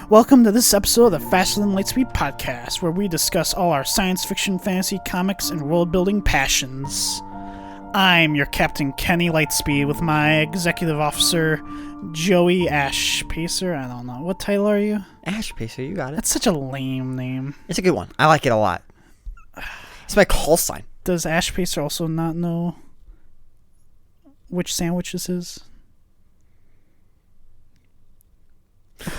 Welcome to this episode of the Faster Than Lightspeed podcast, where we discuss all our science fiction, fantasy, comics, and world-building passions. I'm your Captain Kenny Lightspeed with my executive officer, Joey Ash Pacer. I don't know. What title are you? Ash Pacer, you got it. That's such a lame name. It's a good one. I like it a lot. It's my call sign. Does Ash Pacer also not know which sandwich this is?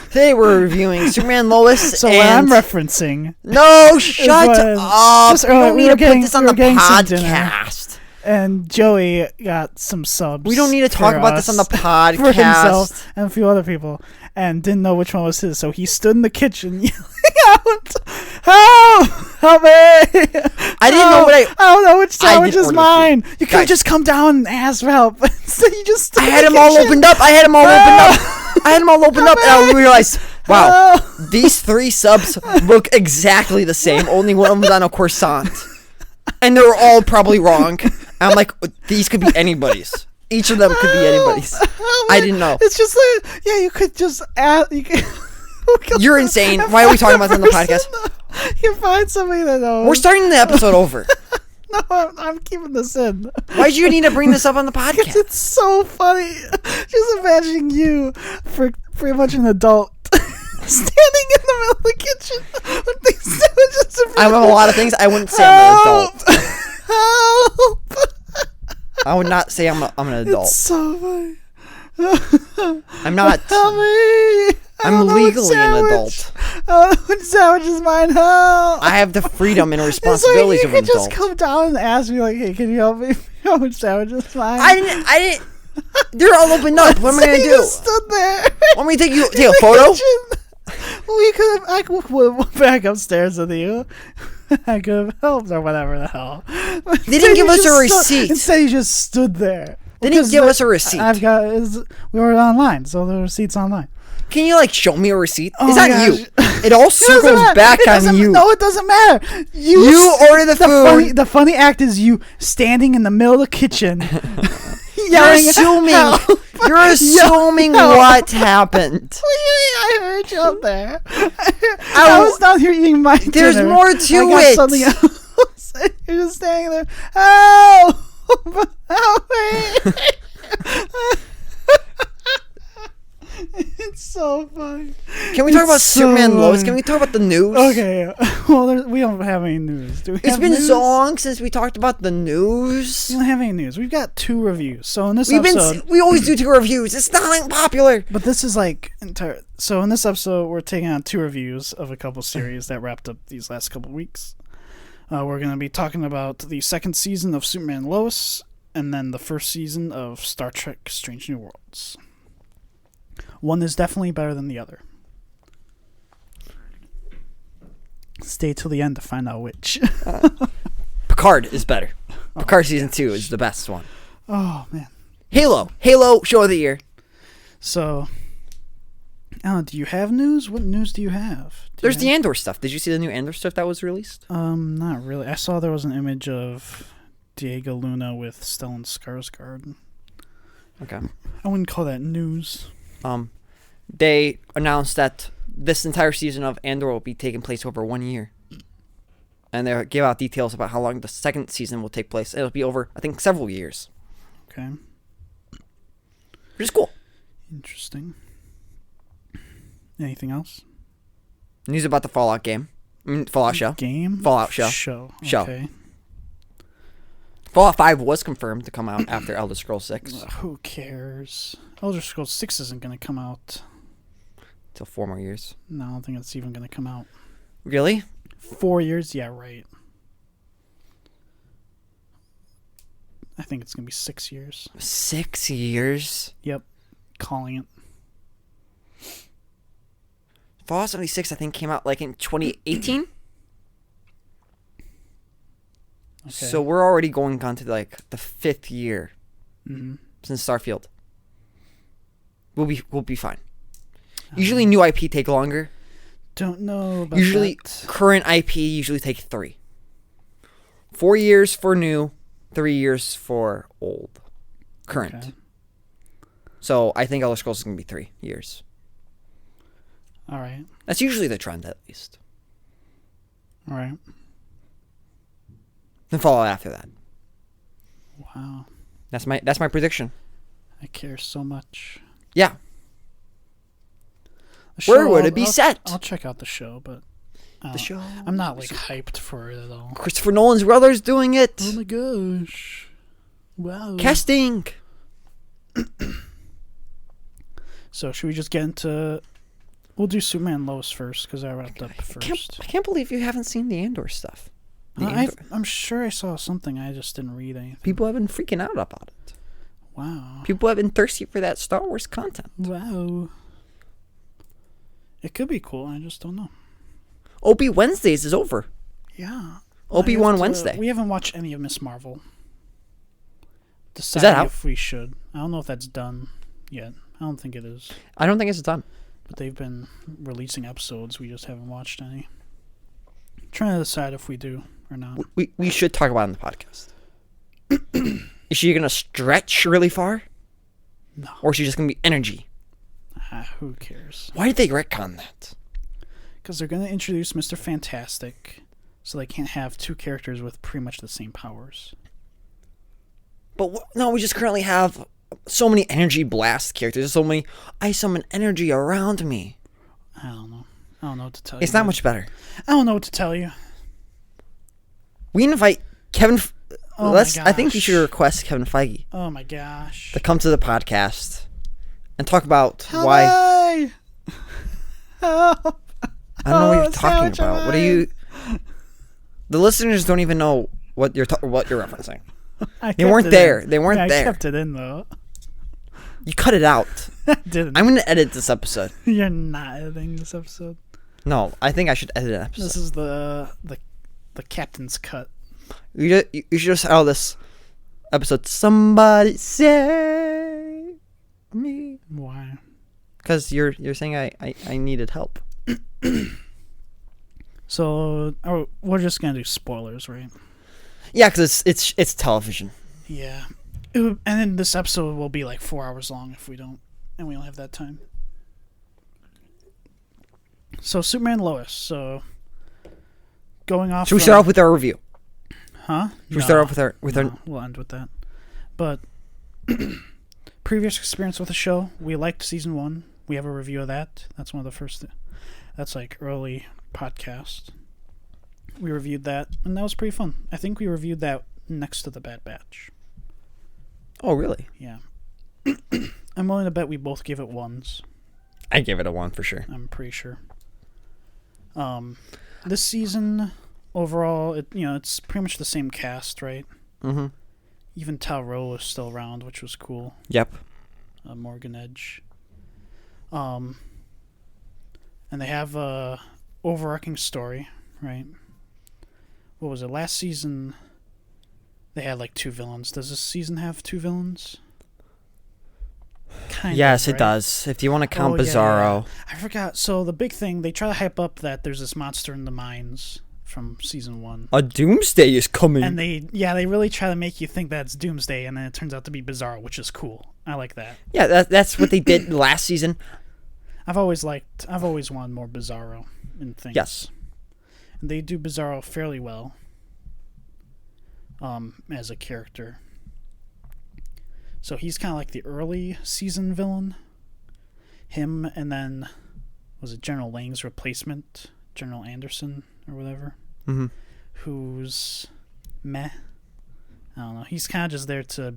Today we're reviewing Superman Lois. So what I'm referencing... No, shut up! Just earlier, we don't need to put this on the podcast. And Joey got some subs. We don't need to talk about this on the podcast. For himself and a few other people. And didn't know which one was his. So he stood in the kitchen yelling out, Help me! I didn't know what I don't know which sandwich is mine. You could just come down and ask for help. Instead you just stood I had them all opened up. I had them all opened up. And I realized, wow, these 3 subs look exactly the same. Only one of them was on a croissant. And they were all probably wrong. I'm like, these could be anybody's. Each of them could be anybody's. I didn't know. It's just like, yeah, you could just ask. You're insane. Why are we talking about this on the podcast? You find somebody that knows. We're starting the episode over. No, I'm keeping this in. Why'd you need to bring this up on the podcast? It's so funny. Just imagining you, for pretty much an adult, standing in the middle of the kitchen with these sandwiches. I have a lot of things I wouldn't say I'm an adult. Help! I would not say I'm an adult. It's so funny. I'm not. Help me! I'm legally an adult. Which sandwich is mine? Help! I have the freedom and responsibilities of an adult. You could just come down and ask me, like, hey, can you help me? Which sandwich is mine? I didn't. They're all opened up. What am I gonna do? You just stood there. Want me to take a photo? Well, I could went back upstairs with you. I could have helped or whatever the hell. They didn't give us a receipt. Instead, you just stood there. They didn't give us a receipt. We were online, so the receipt's online. Can you show me a receipt? Oh, it's not you. It all circles back on you. No, it doesn't matter. You order the food. The funny act is you standing in the middle of the kitchen. You're assuming what happened. I heard you up there. I was down here eating my dinner. There's more to it. Something else. You're just standing there. Help! Help me! It's so funny. Can we talk about Superman Lois? Can we talk about the news? Okay. Well, we don't have any news. Do we? It's been so long since we talked about the news. We don't have any news. We've got 2 reviews. So in this episode, we always do 2 reviews. It's not unpopular. But this is entire. So in this episode, we're taking on 2 reviews of a couple series that wrapped up these last couple weeks. We're going to be talking about the 2nd season of Superman Lois, and then the 1st season of Star Trek: Strange New Worlds. One is definitely better than the other. Stay till the end to find out which. Picard is better. Picard season 2 is the best one. Oh, man. Halo show of the year. So, Alan, do you have news? What news do you have? There's the Andor stuff. Did you see the new Andor stuff that was released? Not really. I saw there was an image of Diego Luna with Stellan Skarsgård. Okay. I wouldn't call that news. They announced that this entire season of Andor will be taking place over 1 year. And they'll give out details about how long the 2nd season will take place. It'll be over, I think, several years. Okay. Which is cool. Interesting. Anything else? News about the Fallout game. Fallout show. Game? Fallout show. Show. Okay. Fallout 5 was confirmed to come out after Elder Scrolls 6. Who cares? Elder Scrolls 6 isn't going to come out. Till 4 more years. No, I don't think it's even going to come out. Really? 4 years? Yeah, right. I think it's going to be 6 years. 6 years? Yep. Calling it. Fallout 76, I think, came out in 2018? Okay. So we're already going on to the 5th year since Starfield. We'll be fine. Usually new IP take longer. Don't know about usually that. Current IP usually take 3. 4 years for new, 3 years for old. Current. Okay. So I think Elder Scrolls is going to be 3 years. All right. That's usually the trend, at least. All right. Then follow after that. Wow. That's my prediction. I care so much. Yeah. Where would it be set? I'll check out the show, but The show. I'm not like hyped for it at all. Christopher Nolan's brother's doing it. Oh my gosh! Wow. Casting. So should we just get into? We'll do Superman Lois first because I wrapped up first. I can't believe you haven't seen the Andor stuff. I'm sure I saw something. I just didn't read anything. People have been freaking out about it. Wow. People have been thirsty for that Star Wars content. Wow. It could be cool. I just don't know. Obi Wednesdays is over. Yeah. Obi-Wan Wednesday. We haven't watched any of Miss Marvel. Decide Is that out? if we should. I don't know if that's done yet. I don't think it is. I don't think it's done. But they've been releasing episodes. We just haven't watched any. Trying to decide if we do or not. We should talk about it on the podcast. Is she going to stretch really far? No. Or is she just going to be energy? Who cares? Why did they retcon that? Because they're going to introduce Mr. Fantastic, so they can't have two characters with pretty much the same powers. But no, we just currently have so many energy blast characters. There's so many, I summon energy around me. I don't know. I don't know what to tell you. It's not much better. I don't know what to tell you. We invite Kevin. Oh I my think we gosh. should request Kevin Feige Oh my gosh. to come to the podcast and talk about Help why. me! Help! I don't know what you're Oh, talking so about. What are you? The listeners don't even know what you're referencing. They weren't there. They weren't I there. kept it in though. You cut it out. I didn't. I'm gonna edit this episode. You're not editing this episode. No, I think I should edit an episode. This is the captain's cut. You should just title this episode "Somebody Save Me," Why? because you're saying I needed help. So we're just gonna do spoilers, right? Yeah, because it's television. Yeah. And then this episode will be like 4 hours long if we don't have that time. So Superman Lois. So going off. Should we start off with our review? Huh? Should we start off with our? No, we'll end with that. But previous experience with the show, we liked season 1. We have a review of that. That's one of the first. That's like early podcast. We reviewed that, and that was pretty fun. I think we reviewed that next to the Bad Batch. Oh, really? Yeah. I'm willing to bet we both gave it 1s. I gave it a 1 for sure. I'm pretty sure. This season, overall, it's pretty much the same cast, right? Mm-hmm. Even Tal Rowe is still around, which was cool. Yep. Morgan Edge. And they have a overarching story, right? What was it? Last season, they had like 2 villains. Does this season have 2 villains? Yes, right? it does. If you want to count Yeah, Bizarro. yeah. I forgot. So the big thing, they try to hype up that there's this monster in the mines from season 1. A Doomsday is coming. And they really try to make you think that's Doomsday, and then it turns out to be Bizarro, which is cool. I like that. Yeah, that's what they did last season. I've always wanted more Bizarro in things. Yes. And they do Bizarro fairly well. As a character. So he's kind of like the early season villain. Him, and then was it General Lang's replacement, General Anderson or whatever, who's meh. I don't know. He's kind of just there to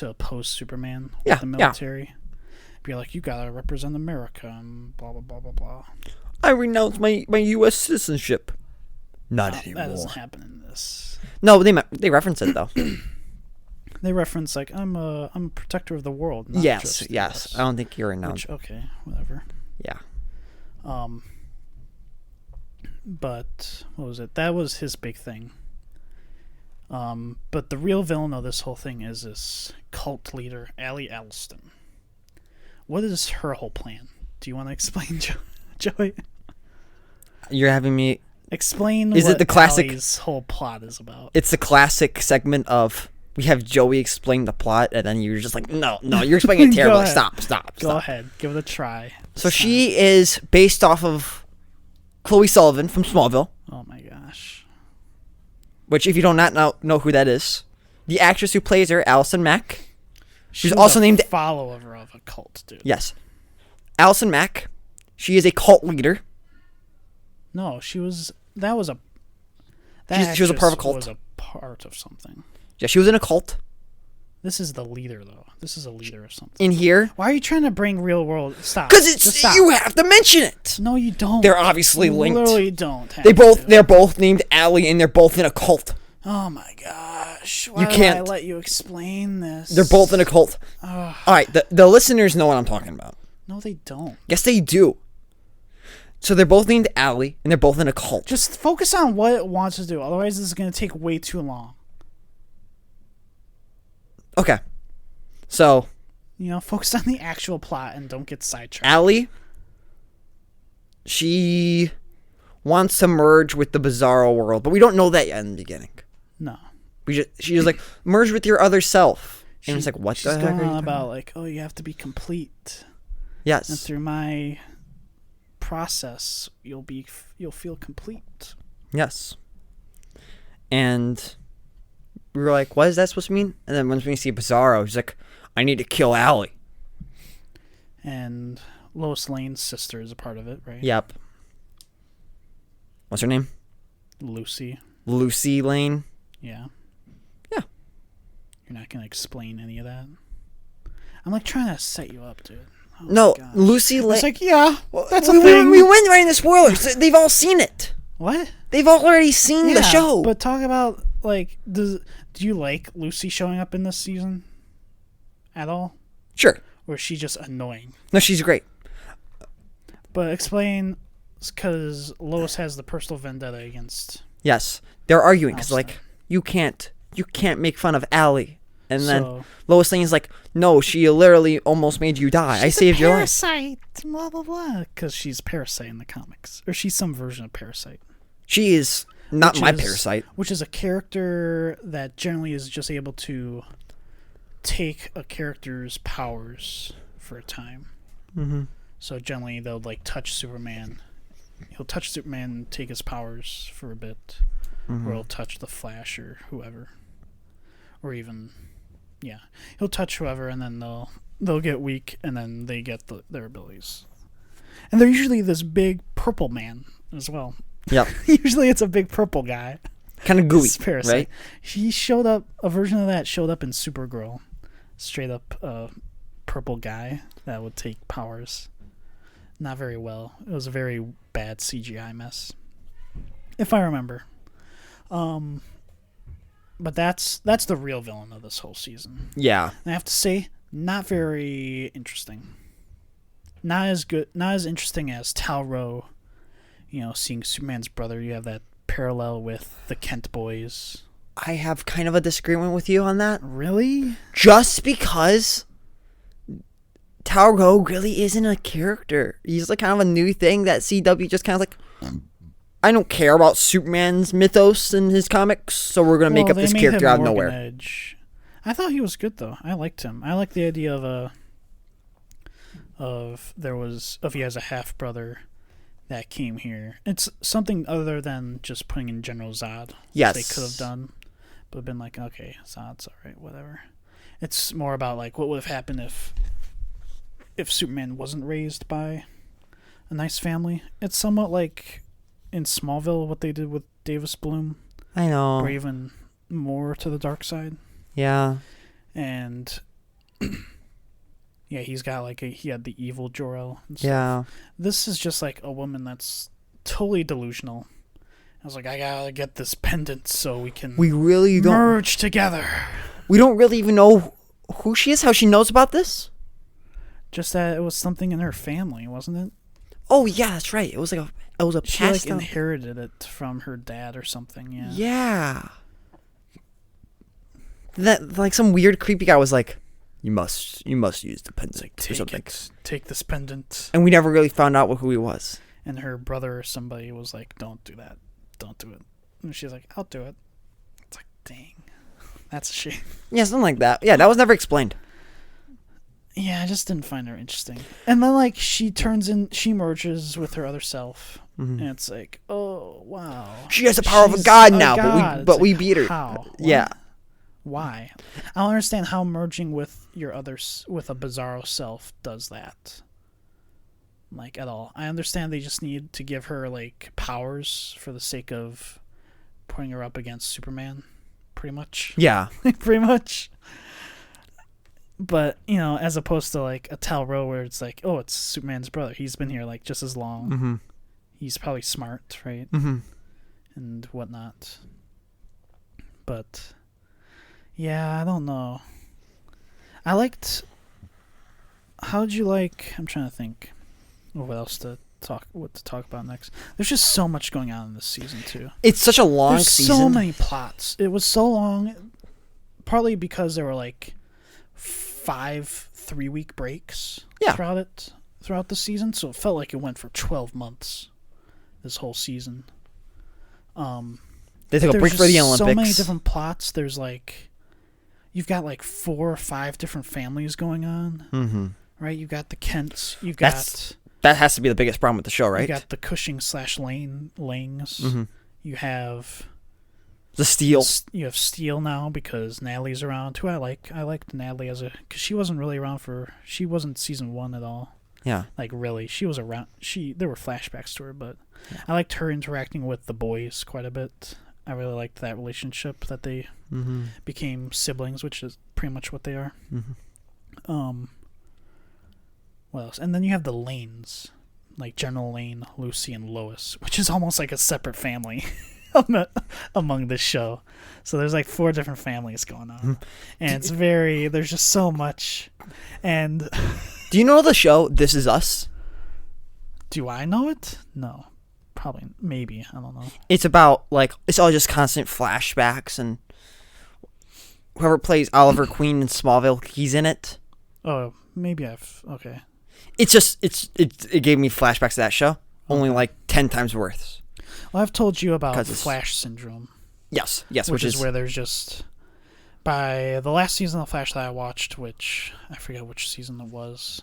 oppose Superman with the military. Yeah. Be like, you gotta represent America and blah blah blah blah blah. I renounce my U.S. citizenship. Not anymore. That doesn't happen in this. No, they reference it though. They reference like I'm a protector of the world. Not yes. just Yes. I don't think you're renounced. Okay, whatever. Yeah. But what was it? That was his big thing. But the real villain of this whole thing is this cult leader, Allie Alston. What is her whole plan? Do you want to explain, Joey? You're having me explain. Is what it the classic? Allie's whole plot is about? It's the classic segment of we have Joey explain the plot, and then you're just like, no, you're explaining it terribly. Stop. Go ahead, give it a try. So she is based off of Chloe Sullivan from Smallville. Oh my gosh. Which, if you do not know who that is, the actress who plays her, Allison Mack. She's also named follower of a cult, dude. Yes, Allison Mack. She is a cult leader. No, she was. That was a. She was a part of a cult. Was a part of something. Yeah, she was in a cult. This is the leader, though. This is a leader of something. In here. Why are you trying to bring real world? Stop. Because you have to mention it. No, you don't. They're obviously linked. Literally don't. They're both named Allie, and they're both in a cult. Oh my gosh! Why you can't. Did I let you explain this? They're both in a cult. All right, the listeners know what I'm talking about. No, they don't. Yes, they do. So they're both named Allie, and they're both in a cult. Just focus on what it wants to do. Otherwise, this is going to take way too long. Okay. So. Focus on the actual plot and don't get sidetracked. Allie, she wants to merge with the Bizarro world, but we don't know that yet in the beginning. No. She's like, merge with your other self. And it's like, what the heck? She's going on about, like, oh, you have to be complete. Yes. And through my process, you'll feel complete. Yes. And we were like, what is that supposed to mean? And then once we see Bizarro, he's like, I need to kill Allie. And Lois Lane's sister is a part of it, right? Yep. What's her name? Lucy. Lucy Lane. Yeah. Yeah. You're not going to explain any of that? I'm like trying to set you up, dude. Oh no, Lucy Lane. It's like, yeah, that's a thing. We went right into spoilers. They've all seen it. What? They've already seen the show. But talk about, like, do you like Lucy showing up in this season at all? Sure. Or is she just annoying? No, she's great. But explain, because Lois has the personal vendetta against... Yes. They're arguing, because, like, you can't make fun of Allie. And then Lois Lane's like, no, she literally almost made you die. I saved your life. Parasite, blah, blah, blah. Because she's Parasite in the comics. Or she's some version of Parasite. She is not my Parasite. Which is a character that generally is just able to take a character's powers for a time. Mm-hmm. So generally they'll, like, touch Superman. He'll touch Superman and take his powers for a bit. Mm-hmm. Or he'll touch the Flash or whoever. Or even... Yeah, he'll touch whoever, and then they'll get weak, and then they get their abilities. And they're usually this big purple man as well. Yep. Usually it's a big purple guy. Kind of gooey, right? He showed up, a version of that showed up in Supergirl. Straight up purple guy that would take powers. Not very well. It was a very bad CGI mess. If I remember. But that's the real villain of this whole season. Yeah. And I have to say, not very interesting. Not as good, not as interesting as Tal-Rho, seeing Superman's brother. You have that parallel with the Kent boys. I have kind of a disagreement with you on that. Really? Just because Tal-Rho really isn't a character. He's like kind of a new thing that CW just kind of like... I don't care about Superman's mythos in his comics, so we're going to make up this character out of nowhere. Edge. I thought he was good, though. I liked him. I like the idea of he has a half-brother that came here. It's something other than just putting in General Zod. Yes. They could have done, but been like, okay, Zod's all right, whatever. It's more about, like, what would have happened if Superman wasn't raised by a nice family. It's somewhat like... in Smallville, what they did with Davis Bloom. I know. Or even more to the dark side. Yeah. And yeah, he's got he had the evil Jor-El and stuff. Yeah. This is just like a woman that's totally delusional. I was like, I gotta get this pendant so we can merge together. We don't really even know who she is, how she knows about this. Just that it was something in her family, wasn't it? Oh yeah, that's right. It was a she inherited it from her dad or something. Yeah. Yeah. That like some weird creepy guy was like, you must use the pendant or something. Take this pendant. And we never really found out who he was. And her brother or somebody was like, don't do that. Don't do it. And she's like, I'll do it. It's like, dang. That's a shame. Yeah, something like that. Yeah, that was never explained. Yeah, I just didn't find her interesting. And then like she merges with her other self, and it's like, oh wow, She has the power of a god now, but we beat her. How? Yeah. Why? I don't understand how merging with with a Bizarro self does that. Like at all. I understand they just need to give her like powers for the sake of putting her up against Superman, pretty much. Yeah. Pretty much. But, as opposed to like a Tal-Rho where it's like, oh, it's Superman's brother. He's been here like just as long. Mm-hmm. He's probably smart, right? Mm-hmm. And whatnot. But yeah, I don't know. How did you like? I'm trying to think of what to talk about next. There's just so much going on in this season too. It's such a long season. So many plots. It was so long, partly because there were like 5 3-week breaks throughout the season, so it felt like it went for 12 months. This whole season. They took a break for the Olympics. So many different plots. There's like, you've got like 4 or 5 different families going on. Mm-hmm. Right? You've got the Kents. You've got that has to be the biggest problem with the show, right? You got the Cushing/Langs. Mm-hmm. You have the Steel. You have Steel now because Natalie's around, who I like. I liked Natalie because she wasn't really around she wasn't season 1 at all. Yeah. Like really, she was around. There were flashbacks to her, but I liked her interacting with the boys quite a bit. I really liked that relationship that they became siblings, which is pretty much what they are. Mm-hmm. What else? And then you have the Lanes, like General Lane, Lucy, and Lois, which is almost like a separate family among this show. So there's like 4 different families going on, and there's just so much. And do you know the show This Is Us? Do I know it? No. Probably, maybe, I don't know. It's about, like, it's all just constant flashbacks, and whoever plays Oliver Queen in Smallville, he's in it. Oh, maybe okay. It's just, it gave me flashbacks to that show, only like 10 times worth. Well, I've told you about Flash syndrome. Yes, which is where there's just, by the last season of Flash that I watched, which, I forget which season it was,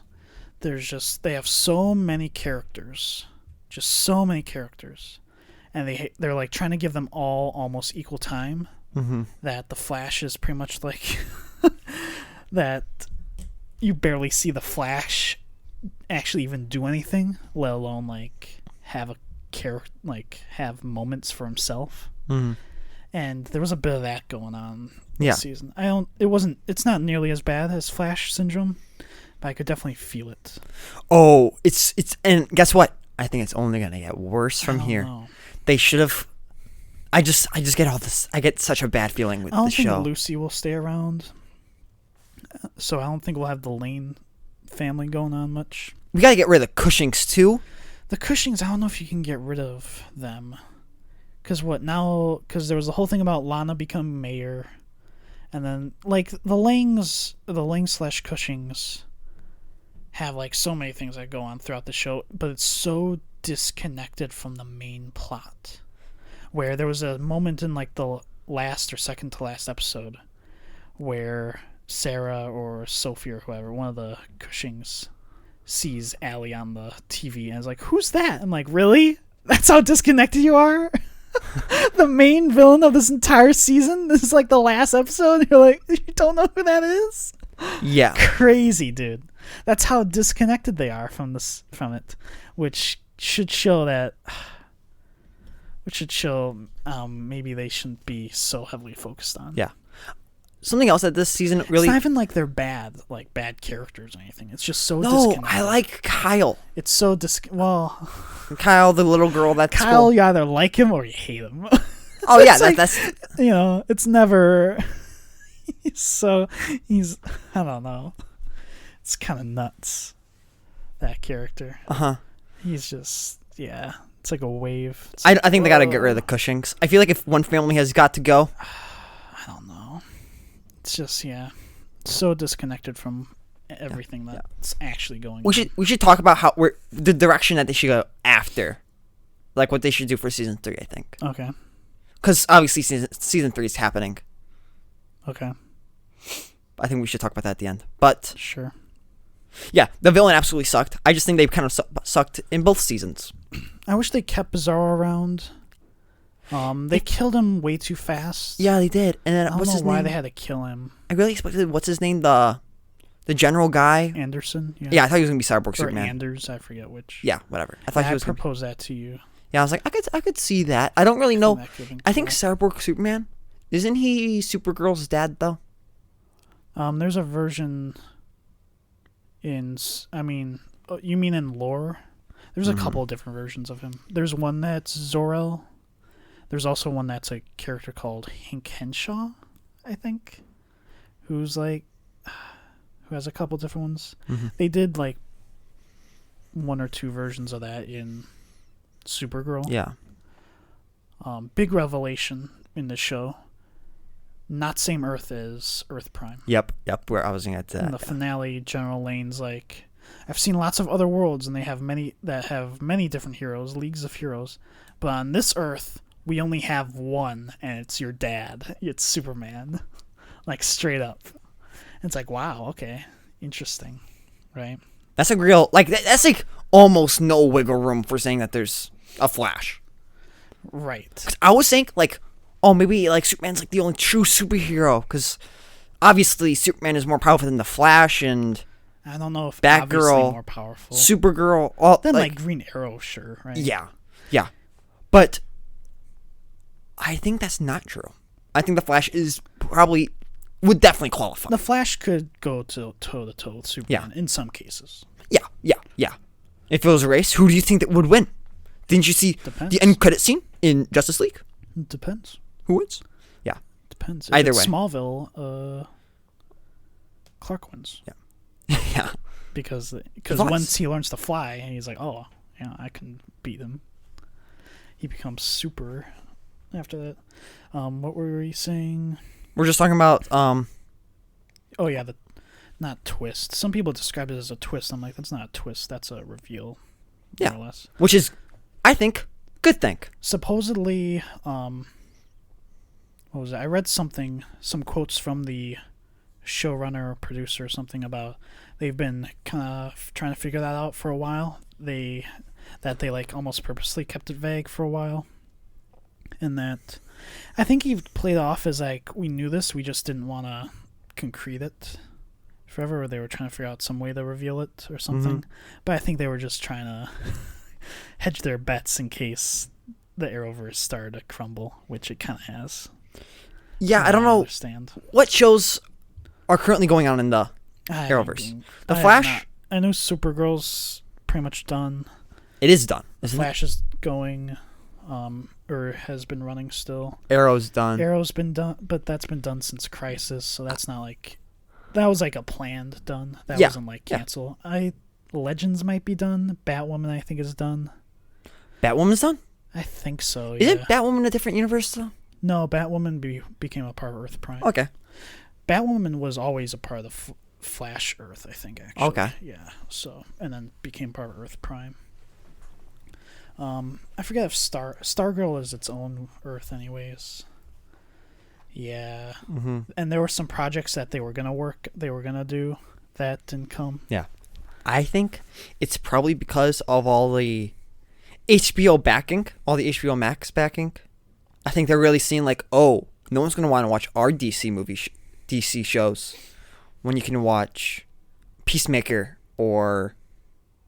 they have so many characters. Just so many characters, and they're like trying to give them all almost equal time. Mm-hmm. That the Flash is pretty much like that. You barely see the Flash actually even do anything, let alone like have a have moments for himself. Mm-hmm. And there was a bit of that going on this season. It's not nearly as bad as Flash syndrome, but I could definitely feel it. Oh, it's and guess what? I think it's only gonna get worse from here. Know. They should have. I just get all this. I get such a bad feeling with the show. I don't think Lucy will stay around, so I don't think we'll have the Lane family going on much. We gotta get rid of the Cushings too. The Cushings, I don't know if you can get rid of them, because there was the whole thing about Lana becoming mayor, and then like the Lang/Cushings have like so many things that go on throughout the show, but it's so disconnected from the main plot. Where there was a moment in like the last or second to last episode where Sarah or Sophie or whoever, one of the Cushings, sees Allie on the TV and is like, "Who's that?" I'm like, "Really? That's how disconnected you are?" The main villain of this entire season. This is like the last episode. You're like, you don't know who that is? Yeah, crazy, dude. That's how disconnected they are from it, which should show maybe they shouldn't be so heavily focused on. Yeah. Something else that this season really... It's not even like they're bad characters or anything. It's just so disconnected. No, I like Kyle. It's so Kyle, the little girl that's... Kyle, you either like him or you hate him. Oh, yeah, that's... it's never... he's... I don't know. It's kind of nuts, that character. Uh-huh. He's just... Yeah. It's like a wave. I think they got to get rid of the Cushings. I feel like if one family has got to go... I don't know. It's just, so disconnected from everything that's actually going on. We should talk about the direction that they should go after. Like what they should do for season 3, I think. Okay. Because obviously season 3 is happening. Okay. I think we should talk about that at the end. But... Sure. Yeah, the villain absolutely sucked. I just think they kind of sucked in both seasons. I wish they kept Bizarro around. They killed him way too fast. Yeah, they did. And then I don't know why they had to kill him. I really expected, what's his name, the general guy? Anderson? Yeah, I thought he was going to be Cyborg or Superman. Anders, I forget which. Yeah, whatever. I thought he was I proposed that to you. Yeah, I was like, I could see that. I don't really know. I think cool. Cyborg Superman, isn't he Supergirl's dad, though? There's a version you mean in lore? There's a couple of different versions of him. There's one that's Zor-El. There's also one that's a character called Hank Henshaw, I think, who has a couple different ones. Mm-hmm. They did like one or two versions of that in Supergirl. Yeah. Big revelation in the show. Not same Earth as Earth Prime. Yep. Where I was going to get to that. In the finale, General Lane's like, I've seen lots of other worlds, and they have many different heroes, leagues of heroes, but on this Earth, we only have one, and it's your dad. It's Superman, like straight up. And it's like, wow, okay, interesting, right? That's a real that's like almost no wiggle room for saying that there's a Flash. Right. 'Cause I was saying like, oh, maybe like Superman's like the only true superhero because obviously Superman is more powerful than the Flash and I don't know if Batgirl, more powerful, Supergirl, all then like Green Arrow, sure, right? Yeah, but I think that's not true. I think the Flash would definitely qualify. The Flash could go toe to toe with Superman in some cases. Yeah. If it was a race, who do you think that would win? Didn't you see the end credit scene in Justice League? It depends. Who wins? Yeah. Depends. Either way. Smallville, Clark wins. Yeah. Yeah. Because once he learns to fly, he's like, oh, yeah, I can beat him. He becomes super after that. What were we saying? We're just talking about Oh yeah, not twist. Some people describe it as a twist. I'm like, that's not a twist. That's a reveal. More or less. Which is, I think, good thing. Supposedly, what was it? I read some quotes from the showrunner or producer or something about they've been kind of trying to figure that out for a while. They like almost purposely kept it vague for a while. And that I think he played off as like, we knew this, we just didn't want to concrete it forever, or they were trying to figure out some way to reveal it or something. Mm-hmm. But I think they were just trying to hedge their bets in case the Arrowverse started to crumble, which it kind of has. Yeah, I don't know understand. What shows are currently going on in the Arrowverse. The Flash? I know Supergirl's pretty much done. It is done, isn't Flash is going, or has been running still. Arrow's done. Arrow's been done, but that's been done since Crisis, so that's not like... That was like a planned done. That wasn't like cancel. Legends might be done. Batwoman, I think, is done. Batwoman's done? I think so, Isn't Batwoman a different universe, though? No, Batwoman became a part of Earth Prime. Okay. Batwoman was always a part of the Flash Earth, I think, actually. Okay. Yeah, so... And then became part of Earth Prime. I forget if Stargirl is its own Earth anyways. Yeah. Mm-hmm. And there were some projects that they were going to do that didn't come. Yeah. I think it's probably because of all the HBO backing, all the HBO Max backing. I think they're really seeing like, oh, no one's going to want to watch our DC DC shows when you can watch Peacemaker or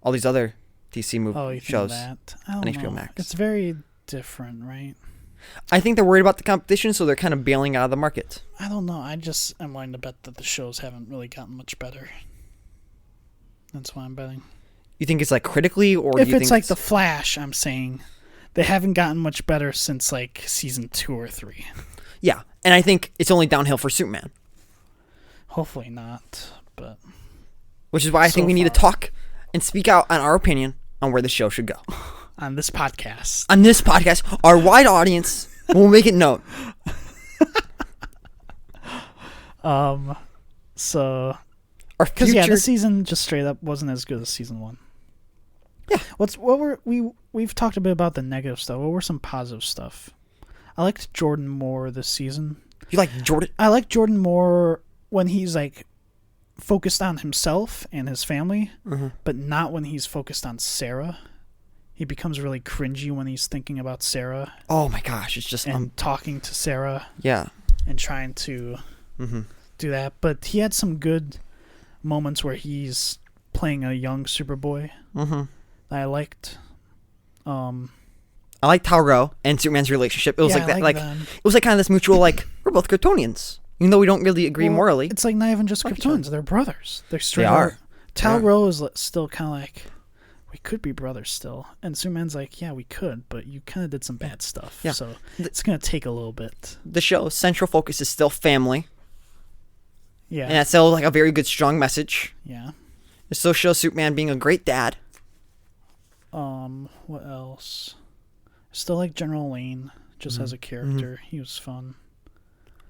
all these other DC shows that? I don't on know. HBO Max. It's very different, right? I think they're worried about the competition, so they're kind of bailing out of the market. I don't know. I'm willing to bet that the shows haven't really gotten much better. That's why I'm betting. You think it's like critically, or if do you it's think like The Flash, I'm saying they haven't gotten much better since like season 2 or 3. Yeah, and I think it's only downhill for Superman. Hopefully not, but which is why I think we need to talk and speak out on our opinion on where the show should go. On this podcast. Our wide audience will make it known. So, because the season just straight up wasn't as good as season 1. Yeah. We've talked a bit about the negative stuff. What were some positive stuff? I liked Jordan more this season. You like Jordan? I like Jordan more when he's like focused on himself and his family, Mhm. but not when he's focused on Sarah. He becomes really cringy when he's thinking about Sarah Oh my gosh, it's just and talking to Sarah yeah. and trying to Mm-hmm. do that. But he had some good moments where he's playing a young Superboy Mm-hmm. that I liked. I like Tauro and Superman's relationship. It was Yeah, like I that, like them. it was like kind of this mutual, like we're both Kryptonians, even though we don't really agree Well, morally. It's like not even just Like each other. Kryptonians; they're brothers. They're straight. They are. Tal-Rho is still kind of like, we could be brothers still, and Superman's like, yeah, we could, but you kind of did some bad stuff. Yeah. So it's gonna take a little bit. The show's central focus is still family, Yeah. and that's still like a very good, strong message. Yeah. It still shows Superman being a great dad. What else? Still like General Lane, just as a character. He was fun.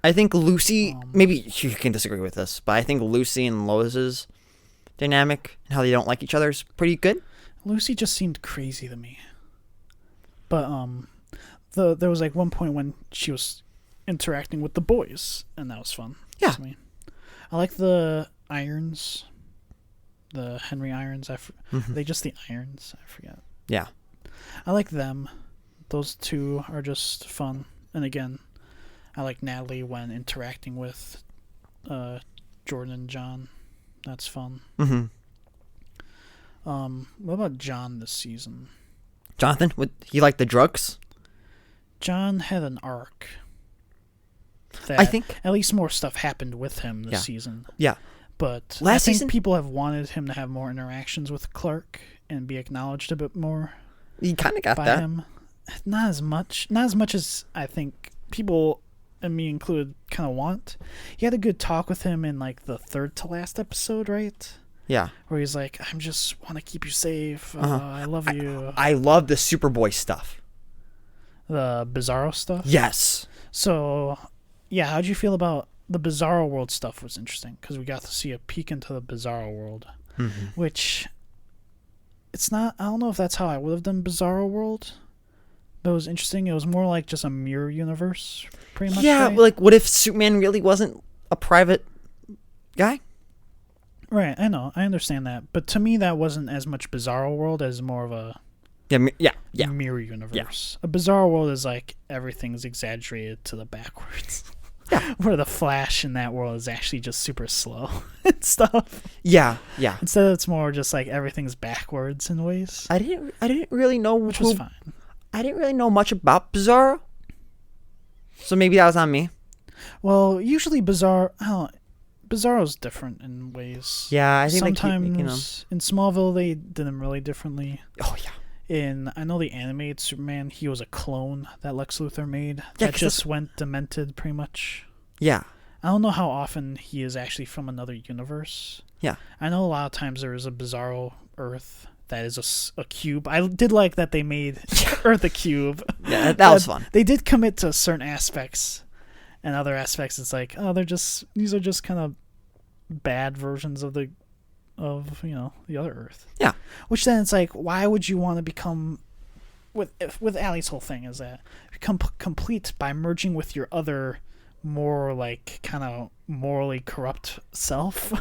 I think Lucy, maybe you can disagree with this, but I think Lucy and Lois's dynamic and how they don't like each other is pretty good. Lucy just seemed crazy to me. But there was like one point when she was interacting with the boys, and that was fun. Yeah. To me. I like the Irons, the Henry Irons. They just the Irons. I forget. Yeah. I like them. Those two are just fun. And again, I like Natalie when interacting with Jordan and John. That's fun. Mm-hmm. What about John this season? Jonathan, he like the drugs? John had an arc. I think at least more stuff happened with him this season. Yeah. But Last I think season, people have wanted him to have more interactions with Clark and be acknowledged a bit more he kind of got by that. him. Not as much as I think people, and me included, kind of want. He had a good talk with him in like the third to last episode, right? Yeah. Where he's like, I just want to keep you safe. I love you. I love the Superboy stuff. The Bizarro stuff? Yes. So, yeah, how'd you feel about the Bizarro World stuff? Was interesting because we got to see a peek into the Bizarro World, which it's not. I don't know if that's how I would have done Bizarro World. But it was interesting. It was more like just a mirror universe, pretty much. Yeah, right? like what if Superman really wasn't a private guy? Right, I know. I understand that. But to me, that wasn't as much Bizarro World as more of a Yeah. mirror universe. A Bizarro World is like everything's exaggerated to the backwards. Yeah. Where the Flash in that world is actually just super slow and stuff. Yeah. Instead, it's more just like everything's backwards in ways. I didn't really know Which was fine. I didn't really know much about Bizarro. So maybe that was on me. Well, usually Bizarro's different in ways. Yeah, I think sometimes they keep making them. In Smallville they did them really differently. Oh yeah. I know the animated Superman, he was a clone that Lex Luthor made. Yeah, that just went demented pretty much. Yeah. I don't know how often he is actually from another universe. Yeah. I know a lot of times there is a Bizarro Earth that is a cube. I did like that they made Earth a cube. Yeah, that was fun. They did commit to certain aspects, and other aspects it's like, oh, these are just kind of bad versions of the other Earth. Yeah. Which then it's like, why would you want to become with Allie's whole thing is that become complete by merging with your other more like kind of morally corrupt self,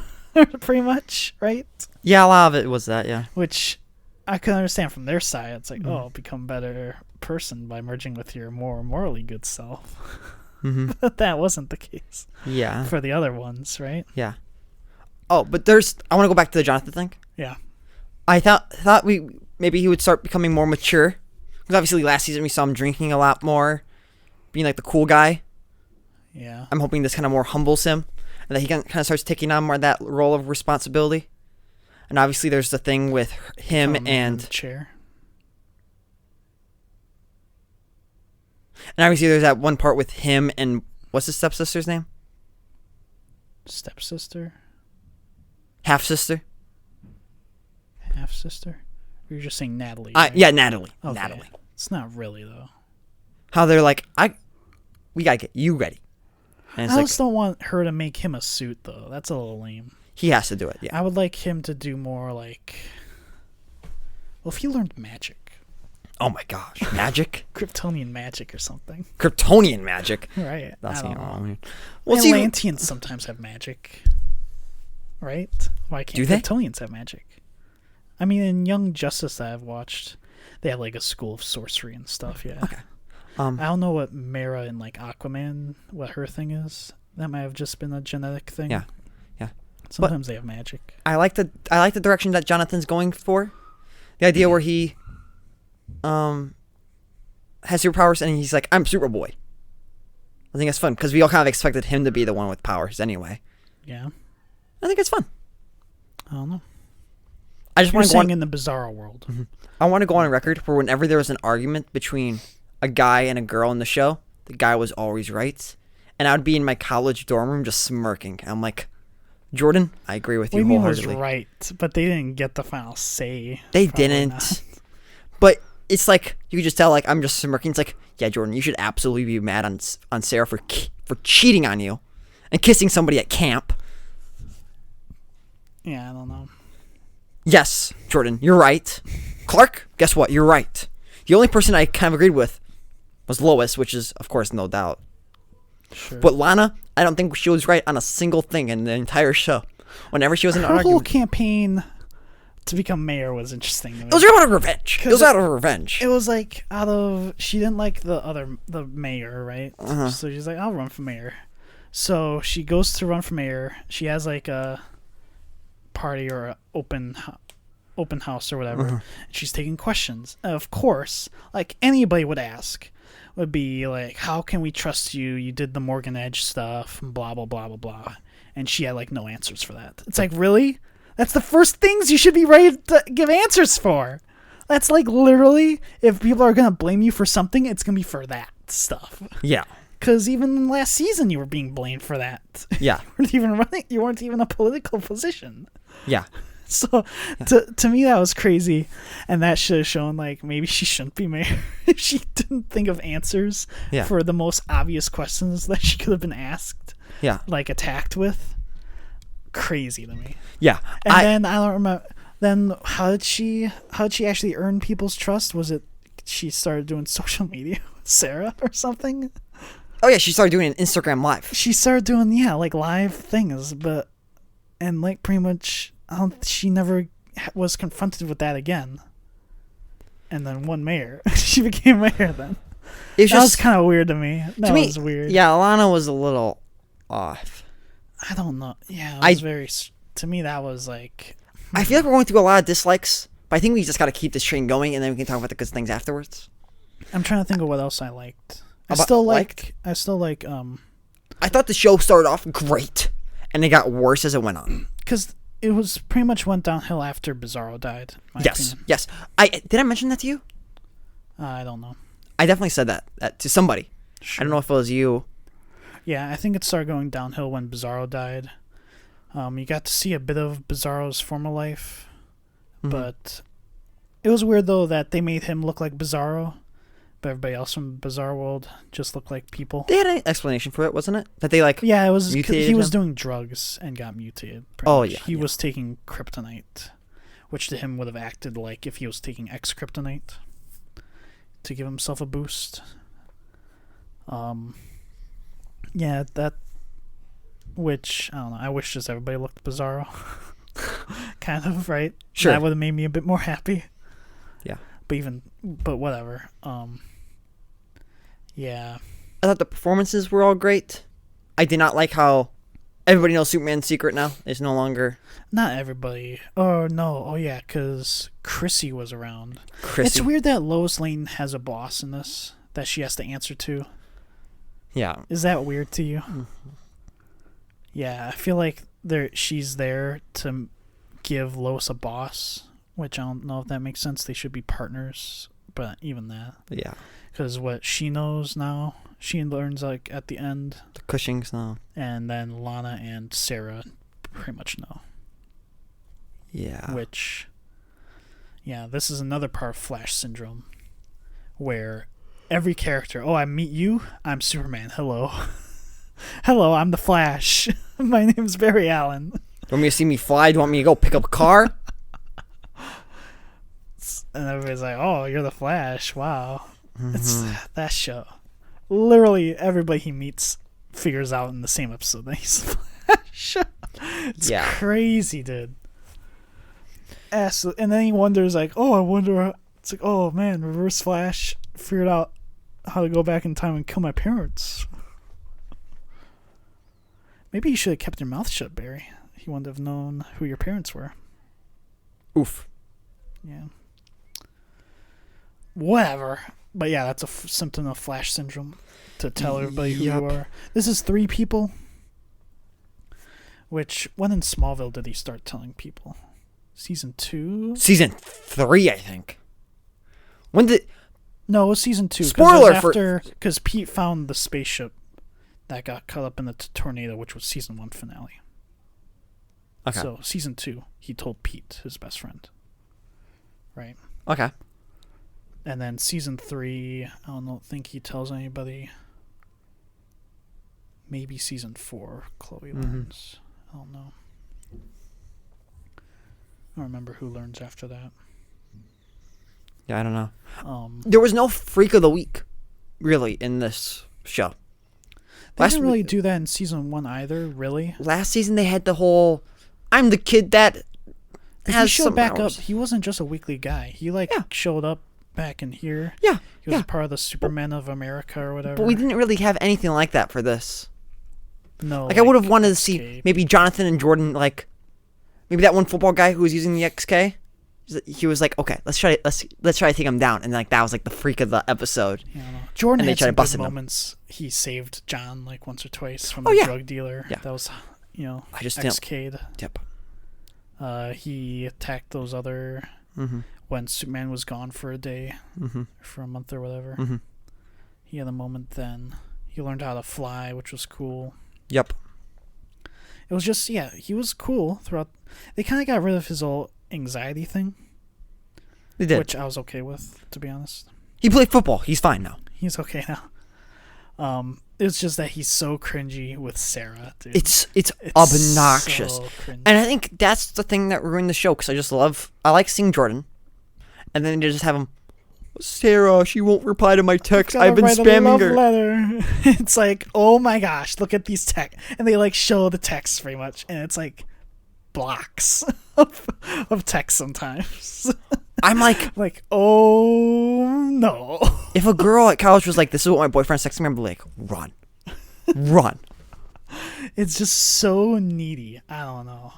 pretty much, right? Yeah, a lot of it was that, yeah. Which I can understand from their side. It's like, oh, become a better person by merging with your more morally good self. But that wasn't the case. Yeah. For the other ones, right? Yeah. Oh, but I want to go back to the Jonathan thing. Yeah. I thought maybe he would start becoming more mature. Because obviously last season we saw him drinking a lot more, being like the cool guy. Yeah. I'm hoping this kind of more humbles him, and that he kind of starts taking on more of that role of responsibility. And obviously there's the thing with him and the chair. And obviously there's that one part with him and what's his stepsister's name? Stepsister? Half-sister? Half-sister? Or you're just saying Natalie? Yeah, Natalie. Okay. Natalie. It's not really, though. How they're like, we gotta get you ready. And I just don't want her to make him a suit, though. That's a little lame. He has to do it, yeah. I would like him to do more like... Well, if he learned magic. Oh my gosh. Magic? Kryptonian magic or something. Kryptonian magic. Right. That's I don't know. Well, see, Atlanteans sometimes have magic. right? Why can't Do they? Kryptonians have magic? I mean, in Young Justice that I've watched, they have like a school of sorcery and stuff. Yeah. Okay. I don't know what Mera and like Aquaman, what her thing is. That might have just been a genetic thing. Yeah. Sometimes they have magic. I like the direction that Jonathan's going for. The idea where he has superpowers and he's like, I'm Superboy. I think it's fun because we all kind of expected him to be the one with powers anyway. Yeah. I think it's fun. I don't know. I just You're want to go saying on, in the Bizarro world. Mm-hmm. I want to go on record for whenever there was an argument between a guy and a girl in the show, the guy was always right. And I would be in my college dorm room just smirking. I'm like, Jordan, I agree with What you do you mean was wholeheartedly. right, but they didn't get the final say. They Probably didn't. not. But it's like, you could just tell, like, I'm just smirking. It's like, yeah, Jordan, you should absolutely be mad on Sarah for cheating on you and kissing somebody at camp. Yeah, I don't know. Yes, Jordan, you're right. Clark, guess what? You're right. The only person I kind of agreed with was Lois, which is, of course, no doubt. Sure. But Lana, I don't think she was right on a single thing in the entire show. Whenever she was in an Her whole argument. campaign to become mayor was interesting to me. It was out of revenge. It was out of revenge. It was like she didn't like the mayor, right? Uh-huh. So she's like, I'll run for mayor. So she goes to run for mayor. She has like a party or a open house or whatever. Uh-huh. She's taking questions. Of course, like anybody would ask, would be like, how can we trust you? You did the Morgan Edge stuff, and blah, blah, blah, blah, blah. And she had like no answers for that. It's like, really? That's the first things you should be ready to give answers for. That's like literally, if people are going to blame you for something, it's going to be for that stuff. Yeah. Because even last season, you were being blamed for that. Yeah. You weren't even a political position. Yeah. So to me, that was crazy. And that should have shown like maybe she shouldn't be mayor if she didn't think of answers for the most obvious questions that she could have been asked. Yeah. Like attacked with. Crazy to me. Yeah. And then I don't remember. Then how did she actually earn people's trust? Was it she started doing social media with Sarah or something? Oh yeah, she started doing an Instagram live. She started doing like live things, and like pretty much she never was confronted with that again. And then won mayor. She became mayor then. That was kind of weird to me. That was weird. Yeah, Alana was a little off. I don't know. Yeah, it was to me that was like. I feel like we're going through a lot of dislikes, but I think we just got to keep this train going, and then we can talk about the good things afterwards. I'm trying to think of what else I liked. I I still like. I thought the show started off great, and it got worse as it went on. Because it was pretty much went downhill after Bizarro died. In my opinion. Yes. Did I mention that to you? I don't know. I definitely said that to somebody. Sure. I don't know if it was you. Yeah, I think it started going downhill when Bizarro died. You got to see a bit of Bizarro's former life, but it was weird though that they made him look like Bizarro, but everybody else from Bizarro World just looked like people. They had an explanation for it, wasn't it? That they like. Yeah, it was. Mutated He was him? doing drugs and got mutated. Oh, much. yeah, He yeah. was taking kryptonite, which to him would have acted like if he was taking X kryptonite to give himself a boost. Yeah, that. Which I don't know. I wish just everybody looked Bizarro. Kind of, right? Sure. That would have made me a bit more happy. Yeah. But whatever. Yeah. I thought the performances were all great. I did not like how everybody knows Superman's secret now. It's no longer Not everybody. Oh no. Oh yeah, because Chrissy was around. Chrissy. It's weird that Lois Lane has a boss in this that she has to answer to. Yeah. Is that weird to you? Yeah, I feel like she's there to give Lois a boss, which I don't know if that makes sense. They should be partners, but even that. Yeah. Because what she knows now, she learns like at the end, The Cushings now. and then Lana and Sarah pretty much know. Yeah. Which, yeah, this is another part of Flash syndrome, where every character, oh, I meet you, I'm Superman, hello. Hello, I'm the Flash. My name's Barry Allen. You want me to see me fly? Do you want me to go pick up a car? And everybody's like, oh, you're the Flash. Wow. It's that show. Literally, everybody he meets figures out in the same episode that he's the Flash. It's crazy, dude. And then he wonders, like, oh, I wonder. It's like, oh man, Reverse Flash figured out how to go back in time and kill my parents. Maybe you should have kept your mouth shut, Barry. He wouldn't have known who your parents were. Oof. Yeah. Whatever. But yeah, that's a symptom of Flash syndrome, to tell everybody who you are. This is 3 people. Which, when in Smallville did he start telling people? Season 2? Season 3, I think. When did... No, it was season 2. Spoiler because Pete found the spaceship that got caught up in the tornado, which was season 1 finale. Okay. So, season 2, he told Pete, his best friend. Right? Okay. And then season 3, I don't think he tells anybody. Maybe season 4, Chloe learns. I don't know. I don't remember who learns after that. Yeah, I don't know. There was no Freak of the Week, really, in this show. They didn't really do that in season 1 either, really. Last season they had the whole, I'm the kid that has he showed some back powers. up. He wasn't just a weekly guy. He showed up back in here. Yeah. He was a part of the Superman of America or whatever. But we didn't really have anything like that for this. No. Like I would have wanted to see maybe Jonathan and Jordan, like maybe that one football guy who was using the XK. He was like, okay, let's try to take him down, and like that was like the freak of the episode. Yeah, I know. Jordan had some good moments. He saved John like once or twice from the drug dealer. Yeah. That was, I just XK'd. Yep. He attacked those other when Superman was gone for a day, for a month or whatever. He had a moment then. He learned how to fly, which was cool. Yep. It was just, he was cool throughout. They kind of got rid of his whole anxiety thing. They did. Which I was okay with, to be honest. He played football. He's fine now. He's okay now. It's just that he's so cringy with Sarah, dude. It's obnoxious. So and I think that's the thing that ruined the show, because I like seeing Jordan. And then they just have him, Sarah, she won't reply to my text. I've been spamming her. Letter. It's like, oh my gosh, look at these text. And they like show the text very much. And it's like blocks of text sometimes. I'm like, oh no. If a girl at college was like, this is what my boyfriend's texting me, I'd be like, run. It's just so needy. I don't know.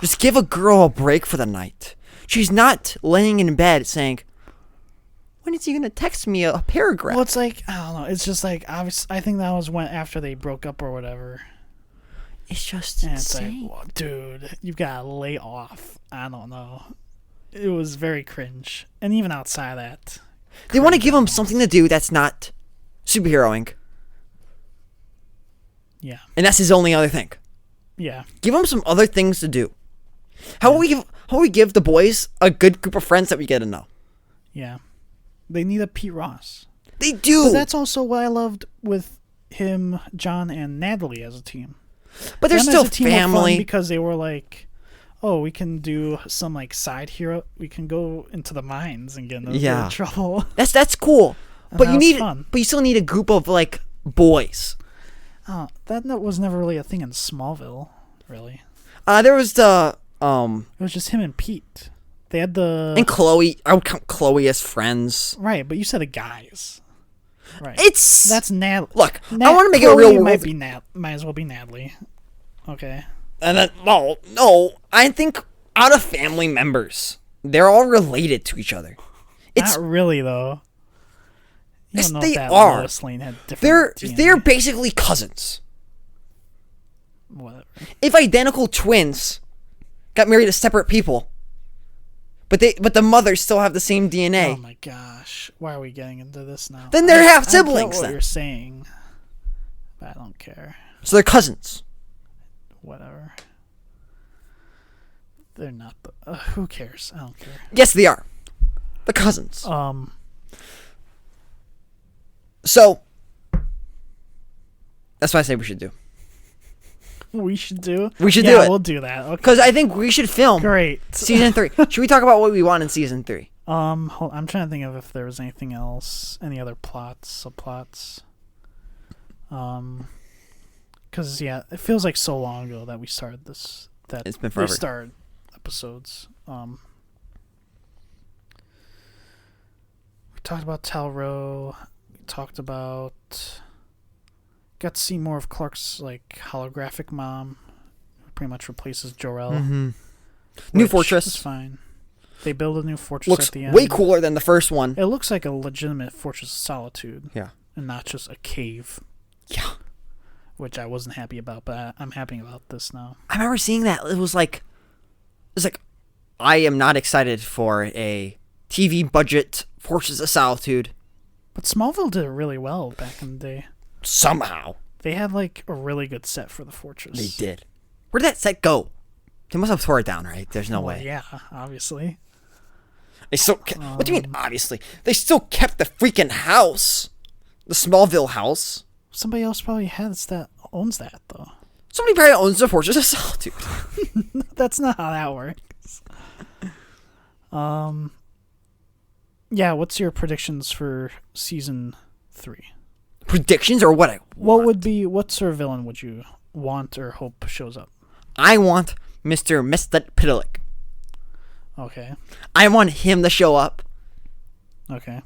Just give a girl a break for the night. She's not laying in bed saying, when is he going to text me a paragraph? Well, it's like, I don't know. It's just like, obviously, I think that was after they broke up or whatever. It's just insane. It's like, well, dude, you've got to lay off. I don't know. It was very cringe. And even outside of that. They want to give him something to do that's not superheroing. Yeah. And that's his only other thing. Yeah. Give him some other things to do. How about we give the boys a good group of friends that we get to know? Yeah. They need a Pete Ross. They do. But that's also what I loved with him, John, and Natalie as a team. But they're still family. Because they were like, oh, we can do some like side hero. We can go into the mines and get into trouble. That's cool. But fun. But you still need a group of like boys. Oh, that was never really a thing in Smallville, really. There was the It was just him and Pete. They had and Chloe. I would count Chloe as friends. Right, but you said the guys. Right. That's Natalie. Look, I want to make it a real world. Might as well be Natalie. Okay. And then no, I think out of family members, they're all related to each other. It's not really though. Yes, they are. Lois Lane had different they're basically cousins. Whatever. If identical twins got married to separate people, but the mothers still have the same DNA. Oh my gosh! Why are we getting into this now? Then they're half siblings. I get what you're saying, but I don't care. So they're cousins. Whatever. They're not. Who cares? I don't care. Yes, they are. The cousins. So that's what I say we should do. We should do it. We'll do that. Okay. Because I think we should film. Great. Season 3. Should we talk about what we want in season 3? I'm trying to think of if there was anything else, any other plots, subplots. Because it feels like so long ago that we started this. That It's been forever. We started episodes. We talked about Talro. We talked about. Got to see more of Clark's like holographic mom, who pretty much replaces Jor-El. Mm-hmm. New fortress is fine. They build a new fortress looks at the end. way cooler than the first one. It looks like a legitimate fortress of solitude. Yeah, and not just a cave. Yeah, which I wasn't happy about, but I'm happy about this now. I remember seeing that. It was like, I am not excited for a TV budget Fortress of Solitude. But Smallville did it really well back in the day. Somehow. They had like a really good set for the fortress. They did. Where did that set go? They must have tore it down, right? There's no way. Yeah, obviously. They still what do you mean, obviously? They still kept the freaking house. The Smallville house. Somebody else probably owns that, though. Somebody probably owns the Fortress of Solitude. That's not how that works. Yeah, what's your predictions for season 3? Predictions or what I want? What sort of villain would you want or hope shows up? I want Mr. Pidalick. Okay. I want him to show up. Okay.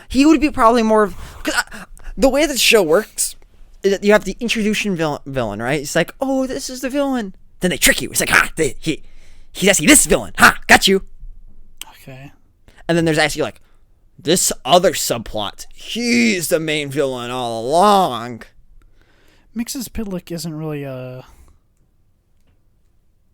He would be probably more of... the way the show works is that you have the introduction villain, right? It's like, oh, this is the villain. Then they trick you. It's like, he's actually this villain. Got you. Okay. And then there's actually like, this other subplot. He's the main villain all along. Mrs. Pidlick isn't really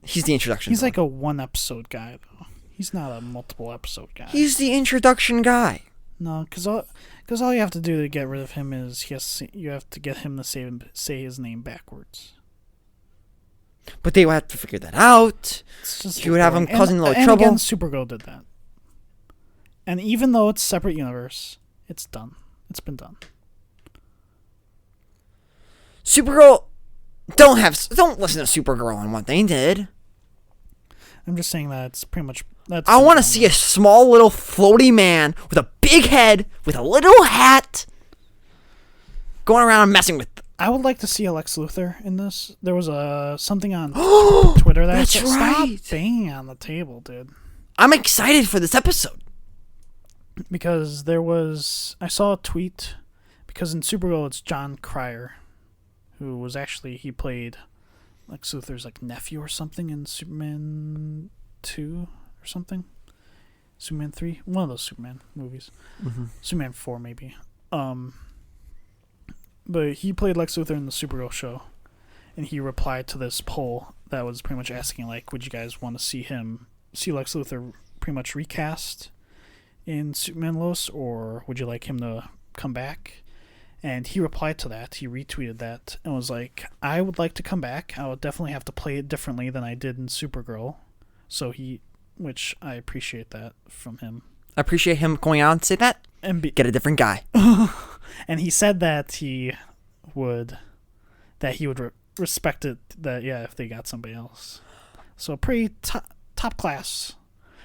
He's the introduction He's villain. like a one-episode guy, though. He's not a multiple-episode guy. He's the introduction guy. No, because all you have to do to get rid of him is you have to get him to say his name backwards. But they would have to figure that out. He would have him causing a little trouble. And again, Supergirl did that. And even though it's a separate universe, it's done. It's been done. Supergirl, don't listen to Supergirl on what they did. I'm just saying that it's pretty much... I want to see a small little floaty man with a big head, with a little hat, going around and messing with... I would like to see a Lex Luthor in this. There was something on Twitter that that's right. Stop banging on the table, dude. I'm excited for this episode. Because I saw a tweet, because in Supergirl it's John Cryer, who was actually, he played Lex Luthor's like nephew or something in Superman 2 or something. Superman 3, one of those Superman movies. Mm-hmm. Superman 4 maybe. But he played Lex Luthor in the Supergirl show, and he replied to this poll that was pretty much asking like, would you guys want to see Lex Luthor pretty much recast in Superman Lois, or would you like him to come back? And he replied to that. He retweeted that and was like, I would like to come back. I would definitely have to play it differently than I did in Supergirl. Which I appreciate that from him. I appreciate him going out and say that. And get a different guy. And he said that he would respect it, that, yeah, if they got somebody else. So pretty top class.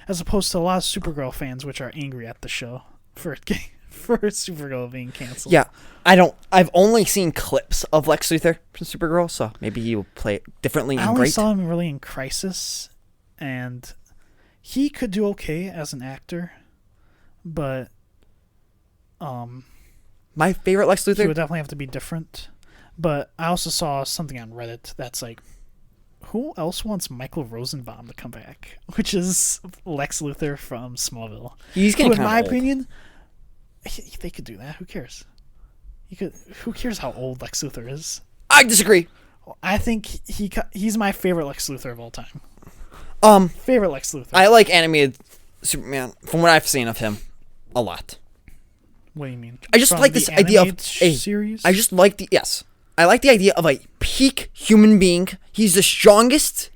As opposed to a lot of Supergirl fans, which are angry at the show for Supergirl being canceled. Yeah, I've only seen clips of Lex Luthor from Supergirl, so maybe he will play it differently. I only saw him really in Crisis, and he could do okay as an actor, but my favorite Lex Luthor, he would definitely have to be different. But I also saw something on Reddit that's like, who else wants Michael Rosenbaum to come back? Which is Lex Luthor from Smallville. He's getting in my old. opinion, they could do that. Who cares? Who cares how old Lex Luthor is? I disagree. I think he's my favorite Lex Luthor of all time. Favorite Lex Luthor. I like animated Superman from what I've seen of him a lot. What do you mean? I just like this idea of a series. I just like I like the idea of a peak human being. He's the strongest,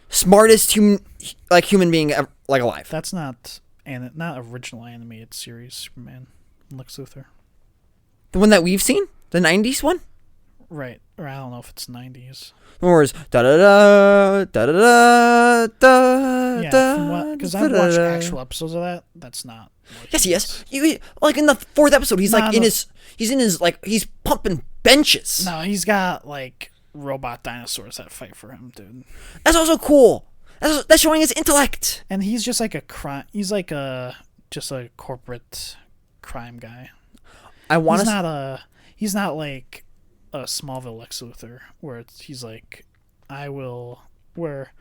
smartest human being ever, like alive. That's not original animated series Superman, Lex Luthor. The one that we've seen, the '90s one. Right. Or I don't know if it's 90s. Whereas da da da da da da da. Yeah, from what? Because I've watched actual episodes of that. That's not. Yes, he is. Like in the 4th episode, he's like he's pumping benches. No, he's got like robot dinosaurs that fight for him, dude. That's also cool. That's showing his intellect. And he's just like a crime. He's like just a corporate crime guy. He's not like a Smallville Lex Luthor where he's like, where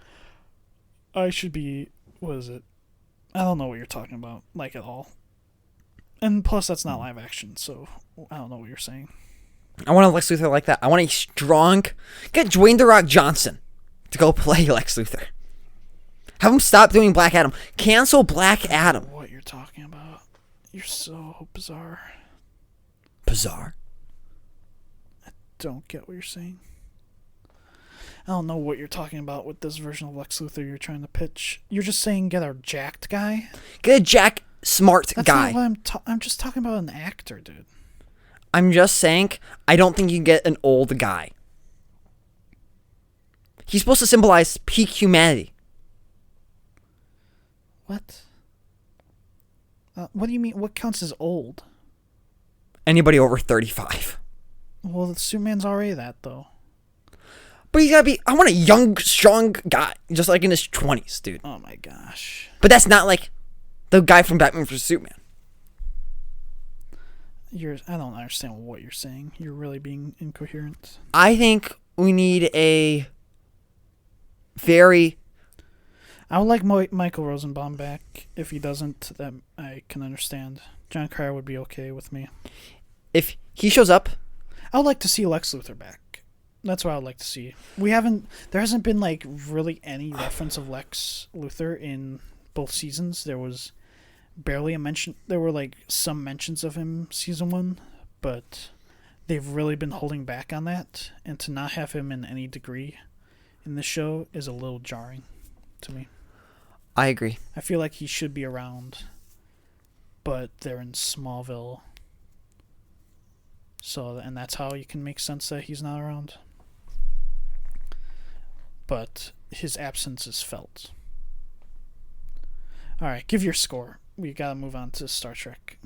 I should be. What is it? I don't know what you're talking about, like, at all. And plus, that's not live action, so I don't know what you're saying. I want a Lex Luthor like that. I want a strong... Get Dwayne The Rock Johnson to go play Lex Luthor. Have him stop doing Black Adam. Cancel Black Adam. What you're talking about. You're so bizarre. Bizarre? I don't get what you're saying. I don't know what you're talking about with this version of Lex Luthor you're trying to pitch. You're just saying get a jacked guy? Get a jack smart That's guy. Not what I'm just talking about an actor, dude. I'm just saying, I don't think you can get an old guy. He's supposed to symbolize peak humanity. What? What do you mean? What counts as old? Anybody over 35. Well, the Superman's already that, though. But he's gotta be... I want a young, strong guy. Just like in his 20s, dude. Oh my gosh. But that's not like the guy from Batman vs. Superman. I don't understand what you're saying. You're really being incoherent. I think we need a very... I would like Michael Rosenbaum back. If he doesn't, then I can understand. John Cryer would be okay with me. If he shows up... I would like to see Lex Luthor back. That's what I would like to see. There hasn't been like really any reference of Lex Luthor in both seasons. There was barely a mention. There were like some mentions of him season 1, but they've really been holding back on that. And to not have him in any degree in the show is a little jarring to me. I agree. I feel like he should be around, but they're in Smallville. And that's how you can make sense that he's not around. But his absence is felt. Alright, give your score. We gotta move on to Star Trek.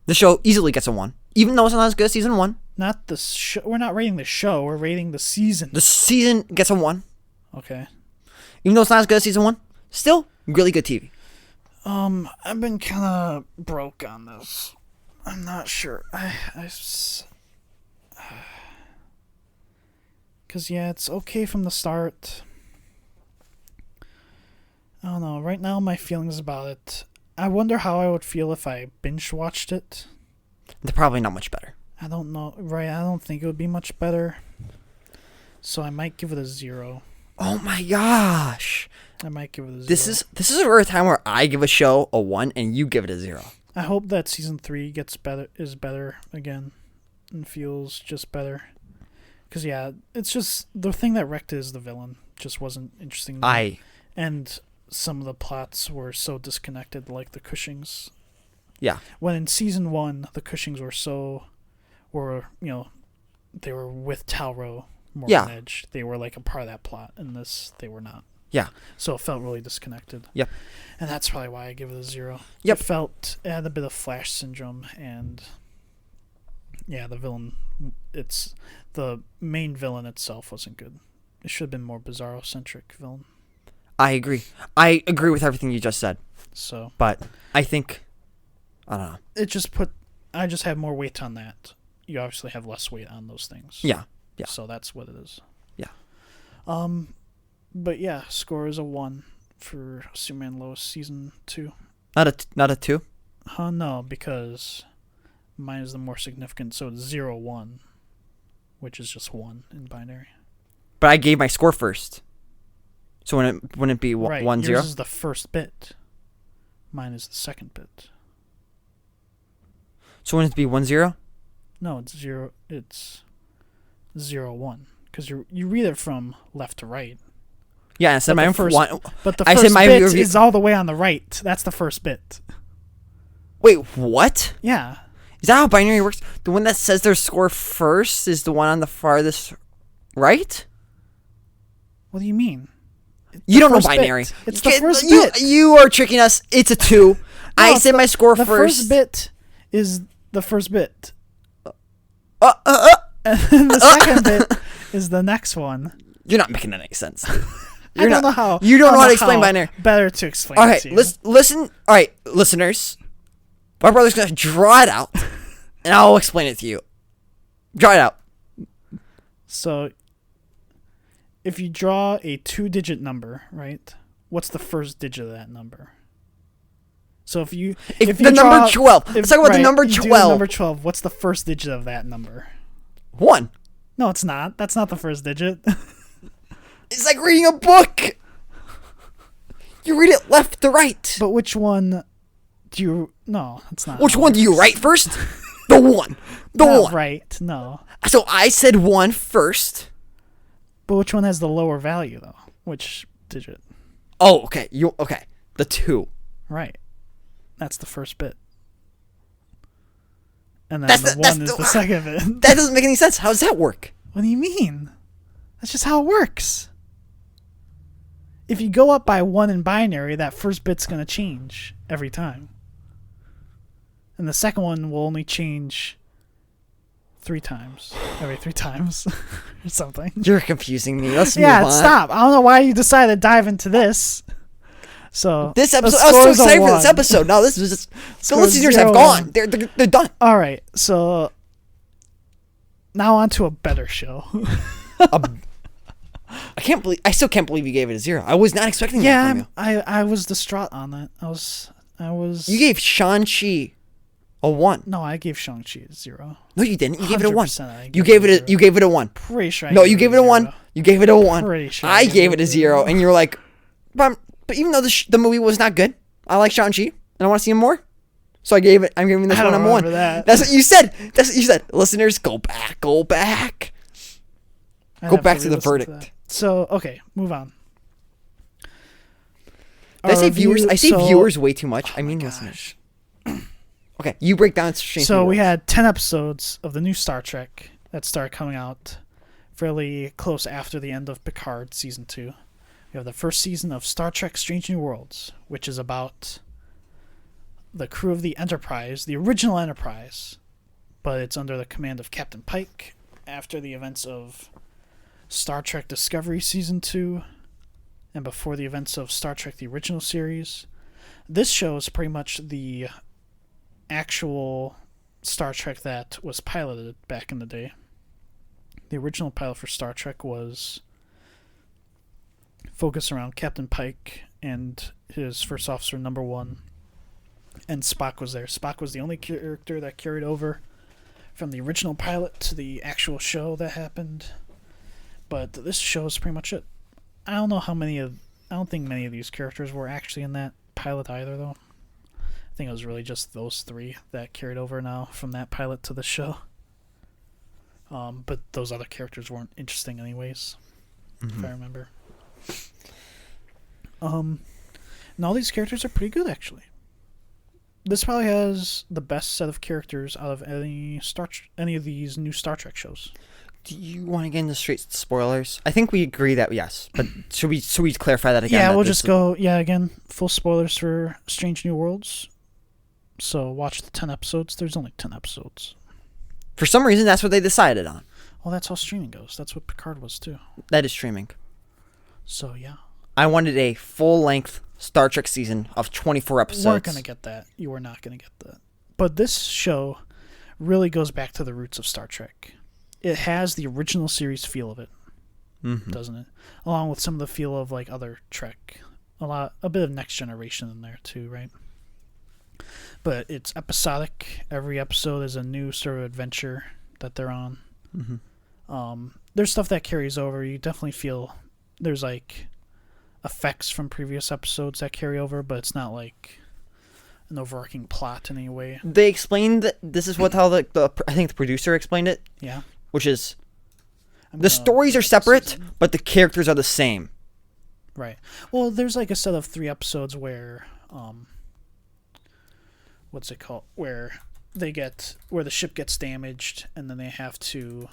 The show easily gets a 1. Even though it's not as good as season 1. Not the show. We're not rating the show. We're rating the season. The season gets a 1. Okay. Even though it's not as good as season 1. Still, really good TV. I've been kind of broke on this. I'm not sure. Because, yeah, it's okay from the start. I don't know. Right now, my feelings about it... I wonder how I would feel if I binge-watched it. They're probably not much better. I don't know. Right, I don't think it would be much better. So I might give it a 0. Oh my gosh. I might give it a 0. This is a rare time where I give a show a 1 and you give it a 0. I hope that season 3 is better again and feels just better. Because, yeah, it's just the thing that wrecked it is the villain. Just wasn't interesting. And some of the plots were so disconnected, like the Cushings. Yeah. When in season 1, the Cushings they were with Talro, Morgan Edge. They were like a part of that plot. In this, they were not. Yeah. So it felt really disconnected. Yep. And that's probably why I give it a 0. Yep. It had a bit of Flash syndrome, and yeah, the villain, the main villain itself wasn't good. It should have been more Bizarro-centric villain. I agree. I agree with everything you just said. So, but I think, I don't know. I just have more weight on that. You obviously have less weight on those things. Yeah. Yeah. So that's what it is. Yeah. But yeah, score is a 1 for Superman Lois season 2. Not a 2? No, because mine is the more significant, so it's 0-1, which is just 1 in binary. But I gave my score first. So wouldn't it be 1-0? Yours is the first bit. Mine is the second bit. So wouldn't it be 1-0? No, it's 0. It's 0-1 because you read it from left to right. Yeah, I said my first one. But the first bit is all the way on the right. That's the first bit. Wait, what? Yeah. Is that how binary works? The one that says their score first is the one on the farthest right? What do you mean? You don't know binary. It's the first bit. You are tricking us. It's a 2. No, I said my score the first. The first bit is the first bit. And the second bit is the next one. You're not making any sense. I don't know how. You don't know how to explain binary. Better to explain. All right, it to you. listen. All right, listeners. My brother's gonna draw it out, and I'll explain it to you. Draw it out. So, if you draw a 2-digit number, right? What's the first digit of that number? So if you the number 12. Let's talk about the number 12. Number 12. What's the first digit of that number? 1. No, it's not. That's not the first digit. It's like reading a book. You read it left to right. But which one do you... No, it's not. Which one do you write first? The 1. The Not 1. Right, no. So I said 1 first. But which one has the lower value, though? Which digit? Oh, okay. Okay. The 2. Right. That's the first bit. And then the 1 is the second bit. That doesn't make any sense. How does that work? What do you mean? That's just how it works. If you go up by 1 in binary, that first bit's going to change every time. And the second one will only change 3 times. Every 3 times. Or something. You're confusing me. Let's move on. Stop. I don't know why you decided to dive into this. So this episode, I was so excited for this episode. No, this was just... The listeners have gone. They're done. All right. So now on to a better show. I still can't believe you gave it a 0. I was not expecting that from you. I was distraught on that. I was. You gave Shang-Chi a 1. No, I gave Shang-Chi a 0. No, you didn't. You gave it a 1. You gave it a 1. Pretty sure. No, you gave it a 1. You gave it a 1. Pretty sure. I gave it a 0, and you're like, but even though the movie was not good, I like Shang-Chi, and I want to see him more. So I'm giving this one a 1. That's what you said. Listeners, go back. Go back to the verdict. So, okay, move on. Did I say viewers? I say viewers way too much. I mean listeners. Okay, you break down Strange New Worlds. We had 10 episodes of the new Star Trek that started coming out fairly close after the end of Picard Season 2. We have the first season of Star Trek Strange New Worlds, which is about the crew of the Enterprise, the original Enterprise, but it's under the command of Captain Pike after the events of Star Trek Discovery Season 2 and before the events of Star Trek the original series. This show is pretty much the actual Star Trek that was piloted back in the day. The original pilot for Star Trek was focused around Captain Pike and his first officer, Number 1, and Spock was there. Spock was the only character that carried over from the original pilot to the actual show that happened. But this show is pretty much it. I don't think many of these characters were actually in that pilot either, though. I think it was really just those 3 that carried over now from that pilot to the show. But those other characters weren't interesting anyways, if I remember. And all these characters are pretty good, actually. This probably has the best set of characters out of any of these new Star Trek shows. Do you want to get into straight spoilers? I think we agree that yes, but should we clarify that again? Yeah, we'll just go. Yeah, again, full spoilers for Strange New Worlds. So watch the 10 episodes. There's only 10 episodes. For some reason, that's what they decided on. Well, that's how streaming goes. That's what Picard was too. That is streaming. So yeah. I wanted a full-length Star Trek season of 24 episodes. You weren't going to get that. You were not going to get that. But this show really goes back to the roots of Star Trek. It has the original series feel of it, doesn't it? Along with some of the feel of like other Trek. A bit of Next Generation in there too, right? But it's episodic. Every episode is a new sort of adventure that they're on. There's stuff that carries over. You definitely feel there's like effects from previous episodes that carry over, but it's not like an overarching plot in any way. They explained that this is how I think the producer explained it. Yeah. Which is the stories are separate, but the characters are the same. Right. Well, there's like a set of 3 episodes where what's it called? Where where the ship gets damaged, and then they have to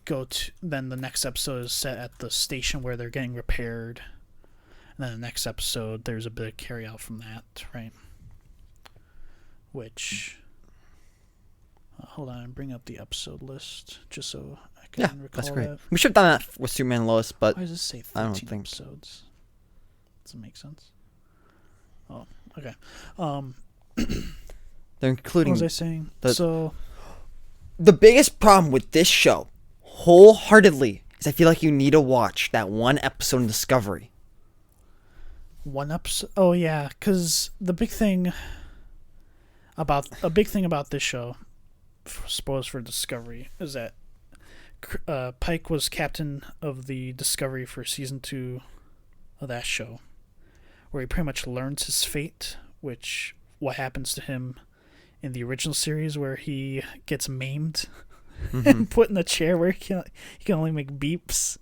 go to. Then the next episode is set at the station where they're getting repaired, and then the next episode there's a bit of carry out from that, right? Which, hold on, bring up the episode list just so I can recall that's great. that. We should have done that with Superman and Lois, but Why does it say 13 I don't think episodes? Does it make sense? Oh, okay. they're including. What was I saying? The biggest problem with this show, wholeheartedly, is I feel like you need to watch that one episode in Discovery. One episode? Oh yeah, because the big thing about this show, spoilers for Discovery, is that Pike was captain of the Discovery for season 2 of that show, where he pretty much learns his fate, which what happens to him in the original series, where he gets maimed and put in a chair where he can only make beeps,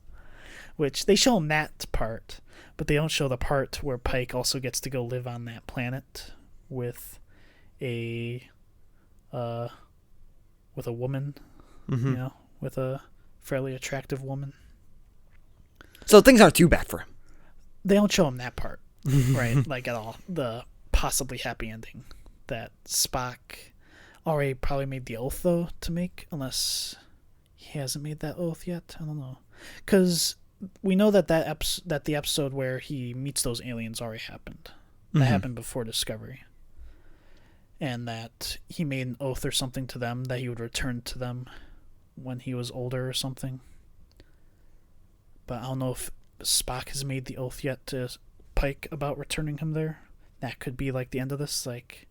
which they show him that part, but they don't show the part where Pike also gets to go live on that planet with a woman, with a fairly attractive woman. So things aren't too bad for him. They don't show him that part, right? Like at all. The possibly happy ending that Spock already probably made the oath though to make, unless he hasn't made that oath yet. I don't know, because we know that that the episode where he meets those aliens already happened. That happened before Discovery. And that he made an oath or something to them that he would return to them when he was older or something. But I don't know if Spock has made the oath yet to Pike about returning him there. That could be like the end of this. Like,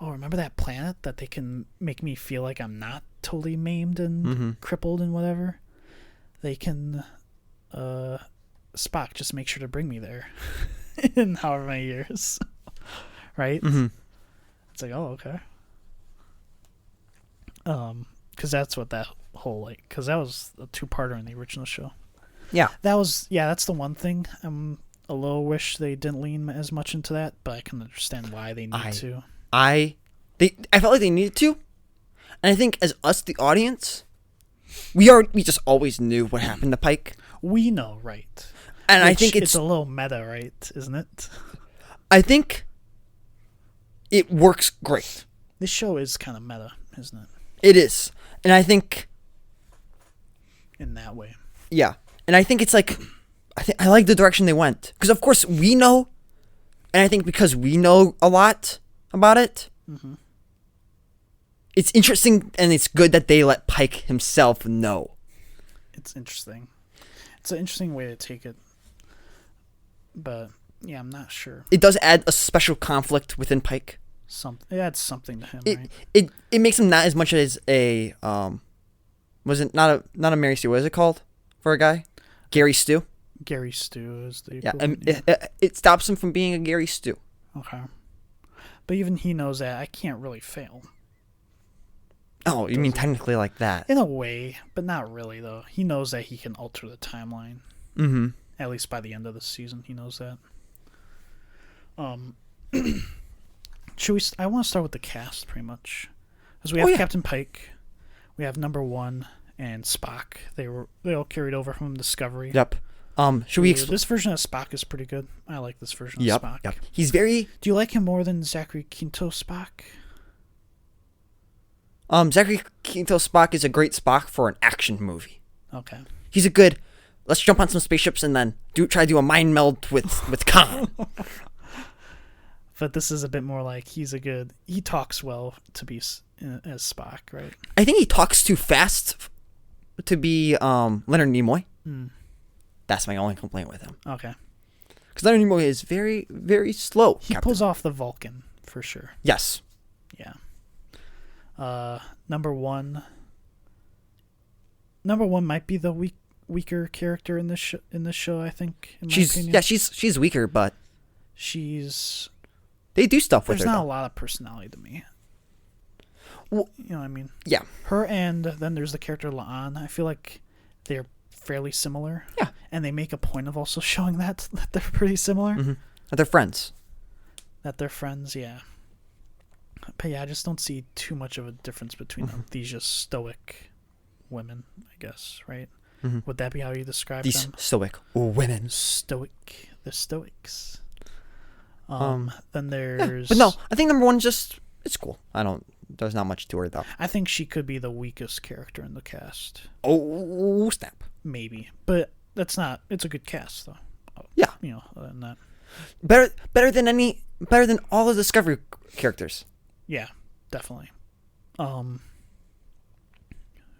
oh, remember that planet that they can make me feel like I'm not totally maimed and crippled and whatever? They can, Spock, just make sure to bring me there in however many years. Right? It's like, oh, okay. Because that's what that whole, because that was a 2-parter in the original show. Yeah. That's the one thing. I'm a little wish they didn't lean as much into that, but I can understand why they need to. I felt like they needed to, and I think as us, the audience, we just always knew what happened to Pike. We know, right? And I think it's a little meta, right? Isn't it? I think it works great. This show is kind of meta, isn't it? It is, and I think in that way. Yeah, and I think it's like, I like the direction they went, because of course we know, and I think because we know a lot about it, it's interesting and it's good that they let Pike himself know. It's interesting. It's an interesting way to take it, but yeah, I'm not sure. It does add a special conflict within Pike. It adds something to him, right? It makes him not as much as a was it not a Mary Stu? What is it called for a guy? Gary Stu. Gary Stu is the it stops him from being a Gary Stu. Okay, but even he knows that I can't really fail. Oh, you mean technically like that? In a way, but not really though. He knows that he can alter the timeline. At least by the end of the season, he knows that. I want to start with the cast pretty much, because we have Captain Pike, we have Number 1 and Spock. They all carried over from Discovery. Yep. Should we? This version of Spock is pretty good. I like this version of Spock. Yep. He's very. Do you like him more than Zachary Quinto Spock? Zachary Quinto Spock is a great Spock for an action movie. Okay. He's a good. Let's jump on some spaceships and then try to do a mind meld with Khan. But this is a bit more like he talks well to be as Spock, right? I think he talks too fast to be Leonard Nimoy. That's my only complaint with him. Okay. Because Leonard Nimoy is very, very slow. He pulls off the Vulcan, for sure. Yes. Yeah. Number 1. Number 1 might be the weaker character in this show, I think, in my opinion. Yeah, she's weaker, but they do stuff with her. There's not a lot of personality to me. Well, you know what I mean? Yeah. Her, and then there's the character La'an. I feel like they're fairly similar. Yeah. And they make a point of also showing that they're pretty similar. That they're friends. That they're friends, yeah. But yeah, I just don't see too much of a difference between them. These just stoic women, I guess, right? Would that be how you describe These them? stoic women. Stoic. The Stoics. Then there's... But no, I think number one just, it's cool. There's not much to worry about. I think she could be the weakest character in the cast. Oh, snap. Maybe. But that's not... It's a good cast, though. Yeah. You know, other than that. Better than all the Discovery characters. Yeah, definitely.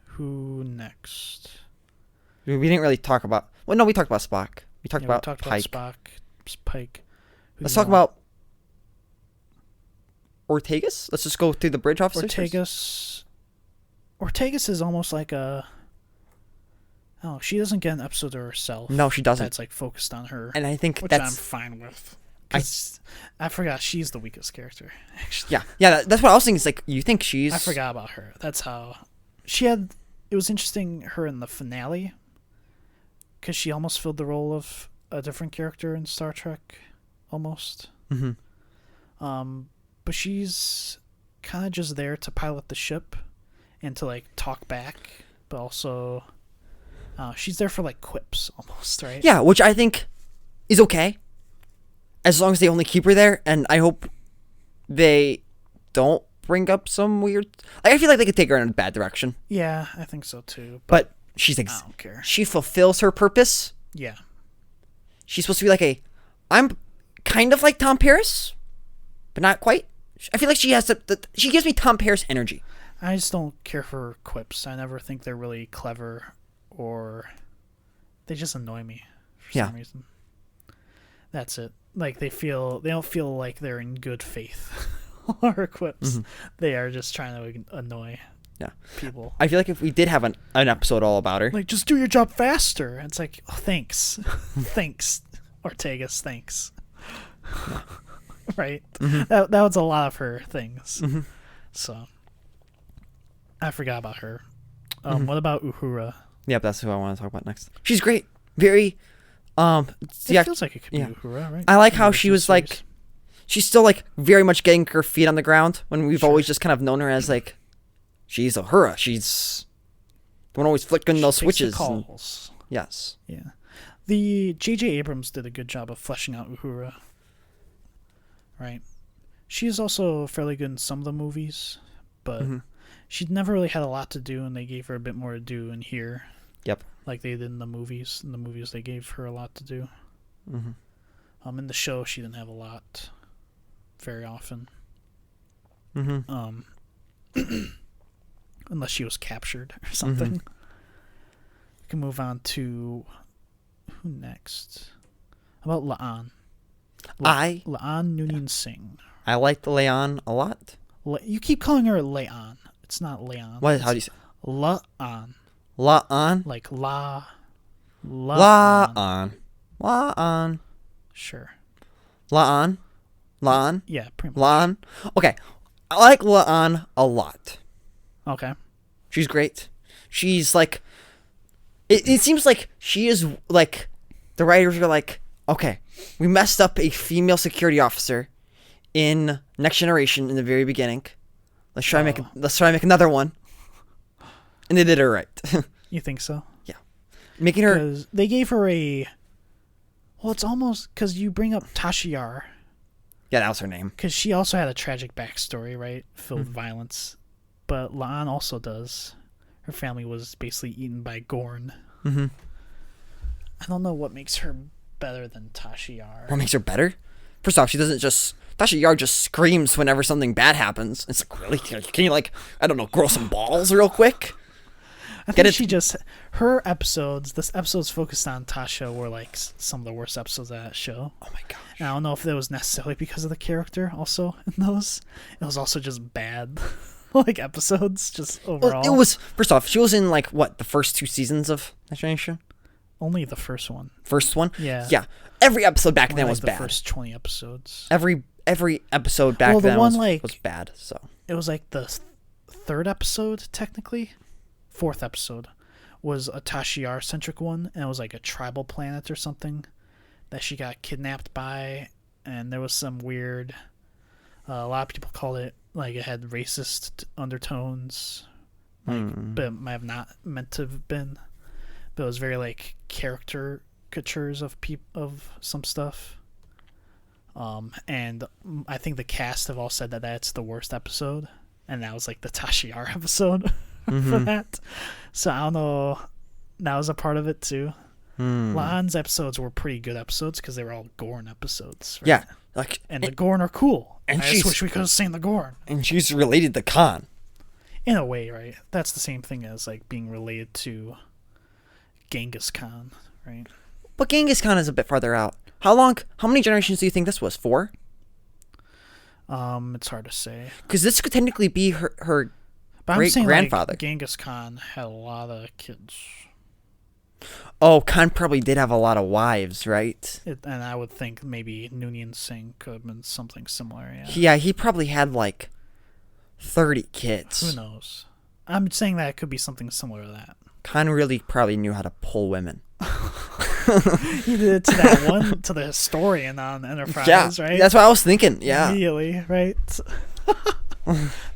Who next? We didn't really talk about... Well, no, we talked about Spock. We talked about Pike. Pike. Let's talk about Ortegas. Let's just go through the bridge officers. Ortegas is almost like a... Oh, she doesn't get an episode to herself. No, she doesn't. That's like focused on her. And I think which that's... I'm fine with. I forgot she's the weakest character, actually. Yeah. That's what I was thinking. It's like, you think she's... I forgot about her. That's how... She had... It was interesting, her in the finale, because she almost filled the role of a different character in Star Trek, almost. But she's kind of just there to pilot the ship and to, like, talk back, but also... she's there for, like, quips, almost, right? Yeah, which I think is okay. As long as they only keep her there, and I hope they don't bring up some weird... Like, I feel like they could take her in a bad direction. Yeah, I think so, too. But she's... I don't care. She fulfills her purpose. Yeah. She's supposed to be like I'm kind of like Tom Paris, but not quite. I feel like she has she gives me Tom Paris energy. I just don't care for quips. I never think they're really clever, or they just annoy me for some reason. That's it. Like, they don't feel like they're in good faith. Or quips. They are just trying to annoy people. I feel like if we did have an episode all about her, like, just do your job faster. It's like, oh, thanks. Thanks, Ortegas, thanks. Right? That was a lot of her things. So I forgot about her. What about Uhura? Yeah, that's who I want to talk about next. She's great. Very it feels like it could be Uhura, right? I like how she was like, she's still like very much getting her feet on the ground when we've always just kind of known her as like, she's Uhura. She's the one always flicking those switches. Calls. Yes. Yeah. The J.J. Abrams did a good job of fleshing out Uhura. Right. She's also fairly good in some of the movies, but she'd never really had a lot to do, and they gave her a bit more to do in here. Yep. Like they did in the movies. In the movies, they gave her a lot to do. In the show, she didn't have a lot very often. Unless she was captured or something. We can move on to... Who next? How about La'an? La'an Noonien Singh. I liked Leon a lot. You keep calling her La'an. It's not Leon. How do you say? La'an. La'an? Like La'an. La'an. Sure. La'an? Yeah, pretty much. La'an? Okay. I like La'an a lot. Okay. She's great. She's like... It seems like she is like... The writers are like, okay, we messed up a female security officer in Next Generation in the very beginning. Let's try and make another one. And they did it right. You think so? Yeah. Making her... Because they gave her a... Well, it's almost... Because you bring up Tasha Yar. Yeah, that was her name. Because she also had a tragic backstory, right? Filled with violence. But La'an also does. Her family was basically eaten by Gorn. I don't know what makes her better than Tasha Yar. What makes her better? First off, she doesn't just... Tasha Yar just screams whenever something bad happens. It's like, really? Can you, like, I don't know, grow some balls real quick? I think she just... Her episodes, this episode's focused on Tasha, were, like, some of the worst episodes of that show. Oh, my gosh. And I don't know if that was necessarily because of the character also in those. It was also just bad, like, episodes, just overall. Well, it was... First off, she was in, like, what, the first 2 seasons of Next Generation? Only the first one. First one? Yeah. Yeah. Every episode back then like was bad. The first 20 episodes. Every episode back then was bad, so... It was like the third episode, technically. Fourth episode was a Tasha Yar-centric one, and it was like a tribal planet or something that she got kidnapped by, and there was some weird... a lot of people called it like it had racist undertones, like but it might have not meant to have been. But it was very like caricatures of some stuff. And I think the cast have all said that that's the worst episode, and that was like the Tashiar episode for that. So I don't know. That was a part of it too. Lan's episodes were pretty good episodes because they were all Gorn episodes. Right? Yeah, the Gorn are cool. And I just wish we could have seen the Gorn. And she's related to Khan. In a way, right? That's the same thing as like being related to Genghis Khan, right? But Genghis Khan is a bit farther out. How many generations do you think this was? 4? It's hard to say. Because this could technically be her great-grandfather. Like, Genghis Khan had a lot of kids. Oh, Khan probably did have a lot of wives, right? And I would think maybe Noonien Singh could have been something similar, yeah. Yeah, he probably had like 30 kids. Who knows? I'm saying that it could be something similar to that. Khan really probably knew how to pull women. He did it to that one, to the historian on Enterprise, right? That's what I was thinking, yeah. Immediately, right?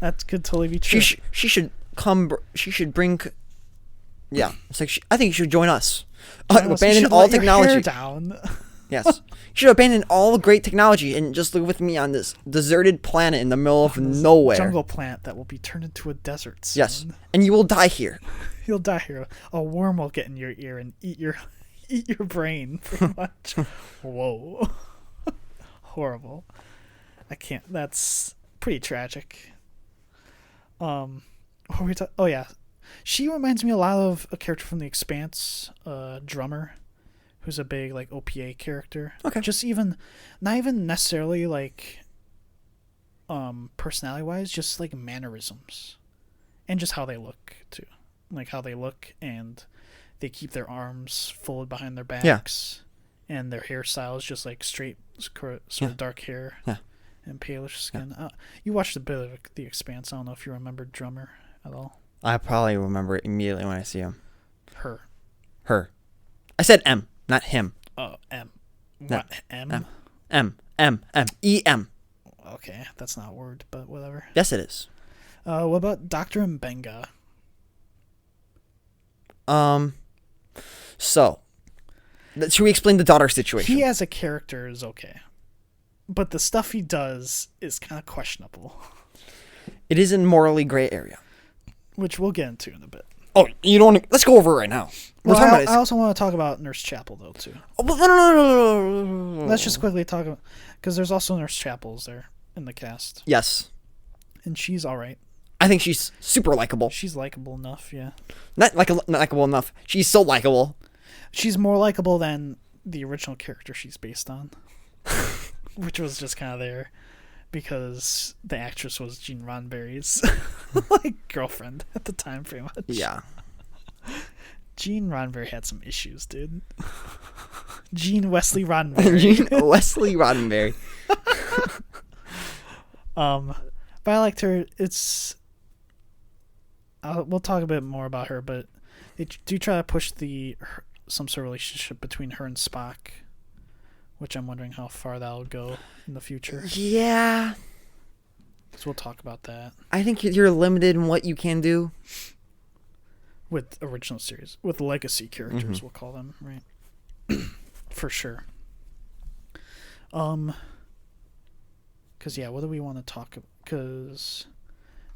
That could totally be true. She should bring... Yeah, it's like I think you should join us. Abandon all technology. Down. Yes, you should abandon all great technology and just live with me on this deserted planet in the middle of nowhere. Jungle plant that will be turned into a desert soon. Yes, and you will die here. You'll die here. A worm will get in your ear and eat your brain. Pretty much. Whoa, horrible. I can't. That's pretty tragic. What were we talking? Oh yeah. She reminds me a lot of a character from The Expanse, Drummer, who's a big like OPA character. Okay. Just not even necessarily like personality wise, just like mannerisms. And just how they look too. Like how they look, and they keep their arms folded behind their backs. Yeah. And their hairstyle is just like straight sort of dark hair. Yeah. And palish skin. Yeah. You watched a bit of The Expanse. I don't know if you remember Drummer at all. I probably remember it immediately when I see him. Her. I said M, not him. Oh, M. No. What? M? M. E-M. Okay, that's not a word, but whatever. Yes, it is. What about Dr. Mbenga? So, should we explain the daughter situation? He as a character is okay. But the stuff he does is kind of questionable. It is in morally gray area. Which we'll get into in a bit. Oh, you don't want to... Let's go over it right now. I also want to talk about Nurse Chapel, though, too. Oh, no. Let's just quickly talk about... Because there's also Nurse Chapel's there in the cast. Yes. And she's all right. I think she's super likable. She's likable enough, yeah. Not likable enough. She's so likable. She's more likable than the original character she's based on. Which was just kind of there. Because the actress was Gene Roddenberry's like girlfriend at the time, pretty much. Yeah. Gene Roddenberry had some issues, dude. Gene Wesley Roddenberry. Gene Wesley Roddenberry. But I liked her. It's. We'll talk a bit more about her, but they do try to push some sort of relationship between her and Spock. Which I'm wondering how far that'll go in the future. Yeah. So we'll talk about that. I think you're limited in what you can do. With original series. With legacy characters, we'll call them, right? For sure. Because, yeah, what do we want to talk about? Because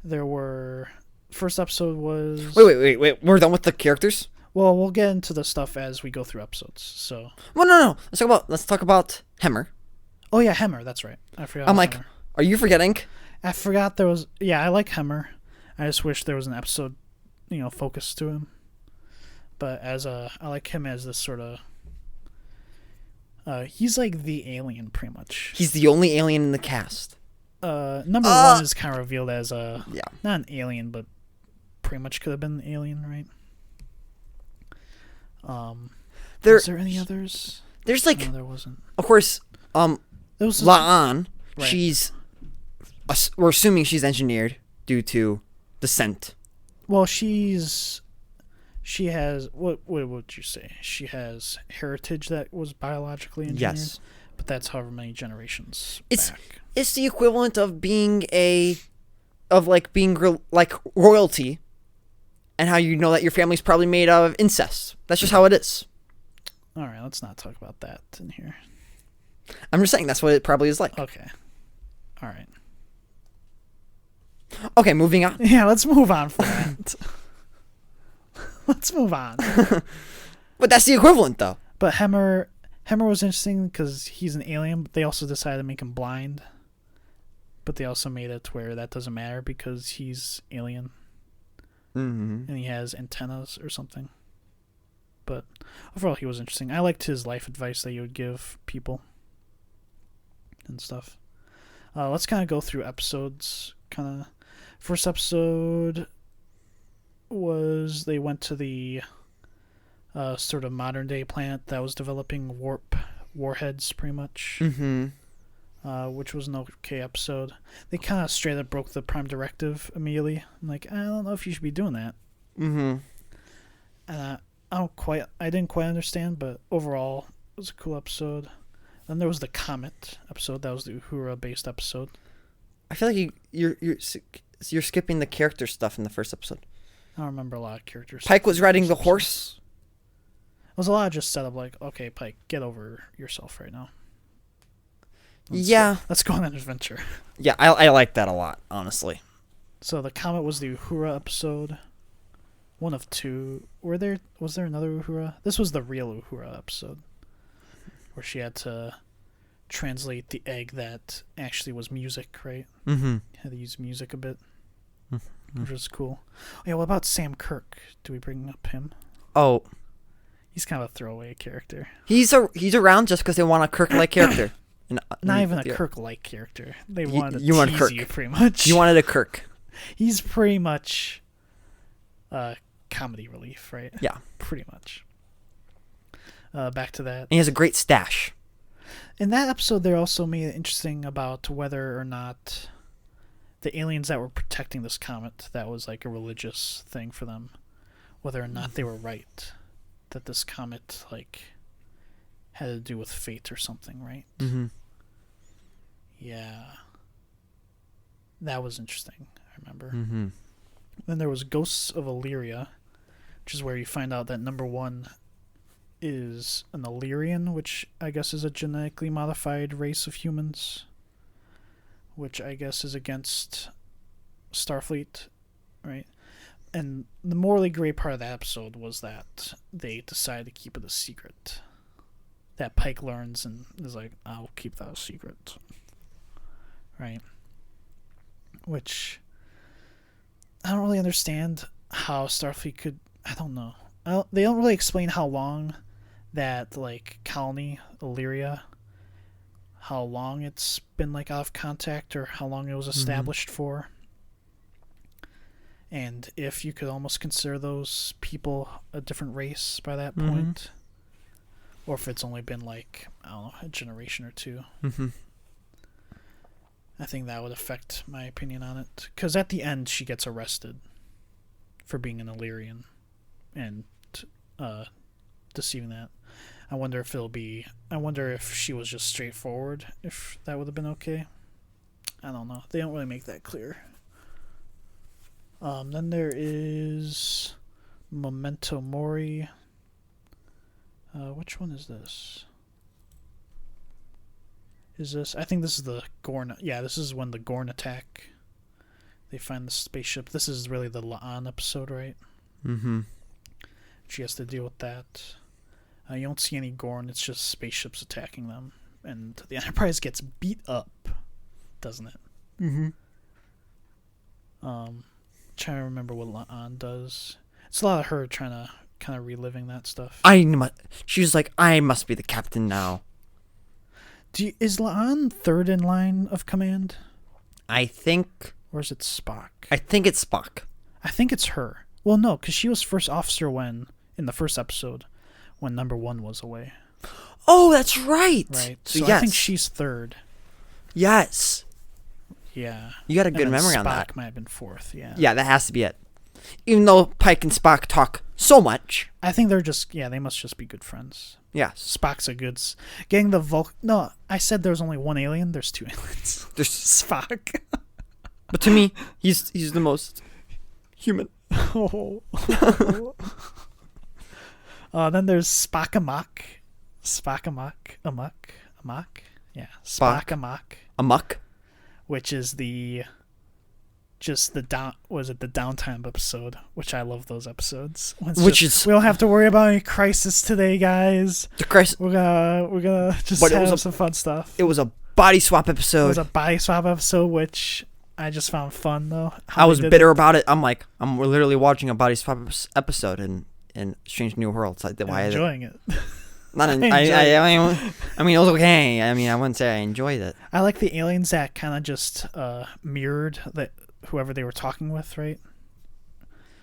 there were... First episode was... Wait. We're done with the characters? Well, we'll get into the stuff as we go through episodes. So. Well, no. Let's talk about Hemmer. Oh yeah, Hemmer. That's right. I forgot. I'm like, Hemmer. Are you forgetting? I forgot there was. Yeah, I like Hemmer. I just wish there was an episode, focused to him. But I like him as this sort of. He's like the alien, pretty much. He's the only alien in the cast. Number one is kind of revealed as not an alien, but pretty much could have been an alien, right? Was there any others? There's like... No, there wasn't. Of course, La'an, right. we're assuming she's engineered due to the scent. Well, she has... What would you say? She has heritage that was biologically engineered? Yes. But that's however many generations back. It's the equivalent of being a of like being like royalty, and how you know that your family's probably made out of incest. That's just how it is. All right, let's not talk about that in here. I'm just saying that's what it probably is like. Okay. All right. Okay, moving on. Yeah, let's move on from that. Let's move on. But that's the equivalent, though. But Hemmer was interesting because he's an alien, but they also decided to make him blind. But they also made it to where that doesn't matter because he's alien. Mm-hmm. And he has antennas or something. But overall, he was interesting. I liked his life advice that he would give people and stuff. Let's kind of go through episodes. First episode was they went to the sort of modern day planet that was developing warheads, pretty much. Mm-hmm. Which was an okay episode. They kind of straight up broke the Prime Directive immediately. I'm like, I don't know if you should be doing that. Mm-hmm. I didn't quite understand, but overall, it was a cool episode. Then there was the Comet episode. That was the Uhura-based episode. I feel like you're skipping the character stuff in the first episode. I don't remember a lot of characters. Pike was riding the horse. It was a lot of just setup like, okay, Pike, get over yourself right now. Let's go on an adventure. Yeah, I like that a lot, honestly. So the Comet was the Uhura episode. One of two. Was there another Uhura? This was the real Uhura episode. Where she had to translate the egg that actually was music, right? Mm-hmm. Had to use music a bit. Mm-hmm. Which was cool. Oh, yeah, what about Sam Kirk? Do we bring up him? Oh. He's kind of a throwaway character. He's around just because they want a Kirk-like character. Not even a Kirk-like character. They wanted to want tease Kirk. you, pretty much. You wanted a Kirk. He's pretty much comedy relief, right? Yeah. Pretty much. Back to that. And he has a great stash. In that episode, they also made it interesting about whether or not the aliens that were protecting this comet, that was like a religious thing for them, whether or not they were right. That this comet, like, had to do with fate or something, right? Mm-hmm. Yeah. That was interesting, I remember. Mm-hmm. Then there was Ghosts of Illyria, which is where you find out that number one is an Illyrian, which I guess is a genetically modified race of humans, which I guess is against Starfleet, right? And the morally gray part of that episode was that they decided to keep it a secret. That Pike learns and is like, I'll keep that a secret. Right? Which I don't really understand how Starfleet could... I don't know. They don't really explain how long that, like, colony, Illyria, how long it's been, like, out of contact or how long it was established for. And if you could almost consider those people a different race by that point. Or if it's only been, like, I don't know, a generation or two. Mm-hmm. I think that would affect my opinion on it. Because at the end, she gets arrested for being an Illyrian and deceiving that. I wonder if she was just straightforward, if that would have been okay. I don't know. They don't really make that clear. Then there is Memento Mori. Which one is this? I think this is the Gorn. Yeah, this is when the Gorn attack. They find the spaceship. This is really the La'an episode, right? Mm-hmm. She has to deal with that. You don't see any Gorn. It's just spaceships attacking them. And the Enterprise gets beat up, doesn't it? Mm-hmm. Trying to remember what La'an does. It's a lot of her trying to kind of reliving that stuff. She's like, I must be the captain now. Is La'an third in line of command? I think... Or is it Spock? I think it's Spock. I think it's her. Well, no, because she was first officer in the first episode, when number one was away. Oh, that's right. Right. So yes. I think she's third. Yes. Yeah. You got a good memory on that. Spock might have been fourth, yeah. Yeah, that has to be it. Even though Pike and Spock talk so much. I think they're just, they must just be good friends. Yeah. Spock's a good... Getting the No, I said there's only one alien. There's two aliens. There's Spock. But to me, he's the most human. Oh. Then there's Spock-Amok. Amok? Yeah, Spock-Amok. Amok? Which is the downtime episode, which I love those episodes. We don't have to worry about any crisis today, guys. The crisis. We're gonna just have some fun stuff. It was a body swap episode. It was a body swap episode, which I just found fun though. I was bitter about it. I'm literally watching a body swap episode in Strange New Worlds. Like, why enjoying it. I mean, it was okay. I mean, I wouldn't say I enjoyed it. I like the aliens that kind of just mirrored that whoever they were talking with, right?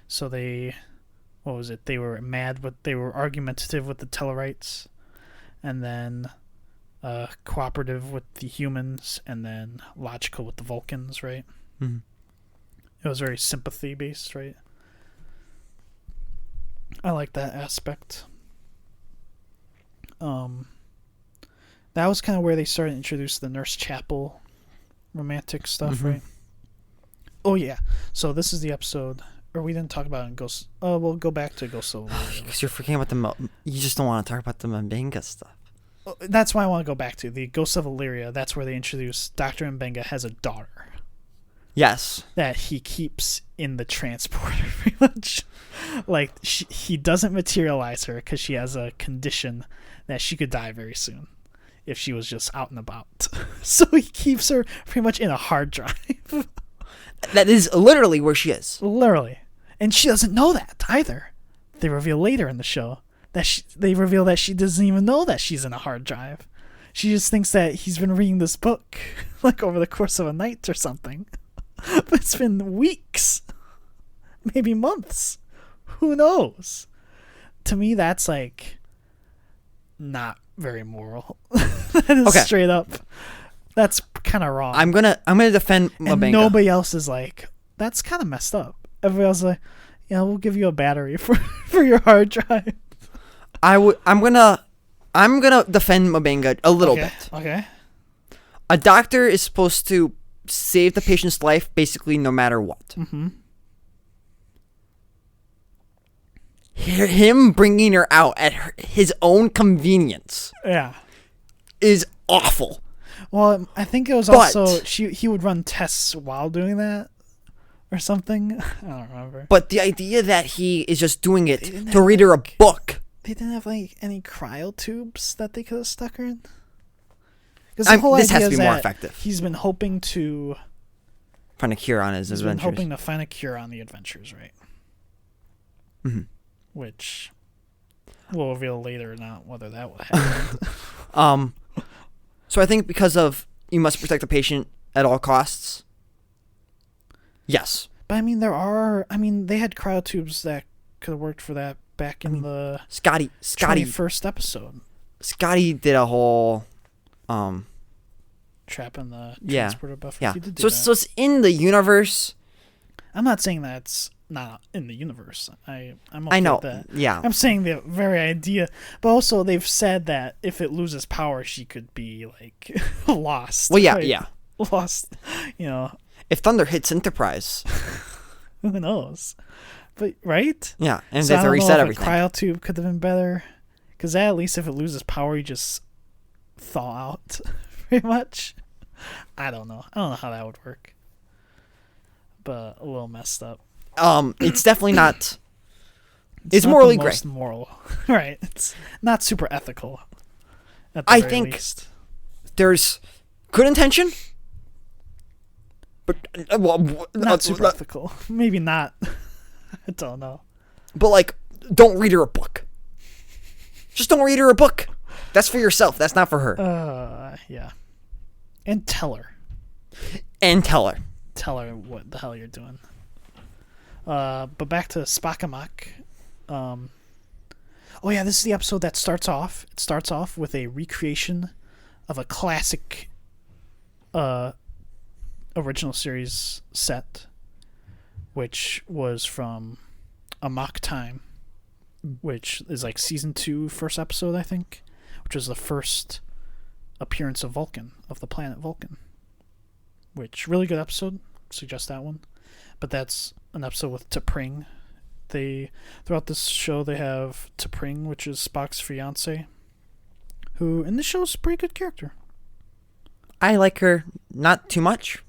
So they were mad, but they were argumentative with the Tellarites, and then cooperative with the humans, and then logical with the Vulcans, right? Mm-hmm. It was very sympathy based, right? I like that aspect. That was kind of where they started to introduce the Nurse Chapel romantic stuff, mm-hmm. right? Oh yeah. So this is the episode, or we didn't talk about it in Ghost. Oh, we'll go back to Ghost of Illyria. Because you're forgetting about you just don't want to talk about the Mbenga stuff. That's why I want to go back to the Ghost of Illyria. That's where they introduce Dr. Mbenga has a daughter. Yes. That he keeps in the transporter, pretty much. Like, he doesn't materialize her because she has a condition that she could die very soon if she was just out and about. So he keeps her pretty much in a hard drive. That is literally where she is. Literally. And she doesn't know that either. They reveal later in the show that she doesn't even know that she's in a hard drive. She just thinks that he's been reading this book like over the course of a night or something. But it's been weeks. Maybe months. Who knows? To me, that's like not very moral. That is okay. Straight up. That's kind of wrong. I'm gonna defend Mbenga. And nobody else is like, that's kind of messed up. Everybody else is like, yeah, we'll give you a battery for your hard drive. I'm gonna defend Mbenga a little bit. Okay. A doctor is supposed to save the patient's life basically no matter what. Mm-hmm. Him bringing her out at his own convenience. Yeah. Is awful. Well, I think it was also he would run tests while doing that or something. I don't remember. But the idea that he is just doing it to read her a book. They didn't have like any cryo tubes that they could have stuck her in. This has to be more effective. He's been hoping to find a cure on his adventures. He's been hoping to find a cure on the adventures, right? Mm-hmm. Which we'll reveal later, not whether that will happen. So I think because of you must protect the patient at all costs. Yes. But I mean, they had cryotubes that could have worked for that back in the Scotty 21st episode. Scotty did a whole trap in the transporter buffer. Yeah. So it's in the universe. I'm not saying that's not in the universe. I'm okay I know. With that. Yeah. I'm saying the very idea, but also they've said that if it loses power, she could be like lost. Well, yeah, right? yeah. Lost. You know. If Thunder hits Enterprise, who knows? But right? Yeah, and so they have to reset everything. A cryotube could have been better, because at least if it loses power, you just thaw out, pretty much. I don't know how that would work, but a little messed up. It's definitely not. It's not morally the gray. Most moral, right? It's not super ethical. I think there's good intention, but not super ethical. Maybe not. I don't know. But like, don't read her a book. Just don't read her a book. That's for yourself. That's not for her. Yeah. And tell her. Tell her what the hell you're doing. But back to Spock-Amok. Oh yeah, this is the episode that starts off. It starts off with a recreation of a classic original series set, which was from Amok Time, which is like season 2, first episode, I think, which was the first appearance of Vulcan, of the planet Vulcan. Which, really good episode. suggest that one. But that's an episode with T'Pring. Throughout this show, they have T'Pring, which is Spock's fiance, who in the show is a pretty good character. I like her not too much,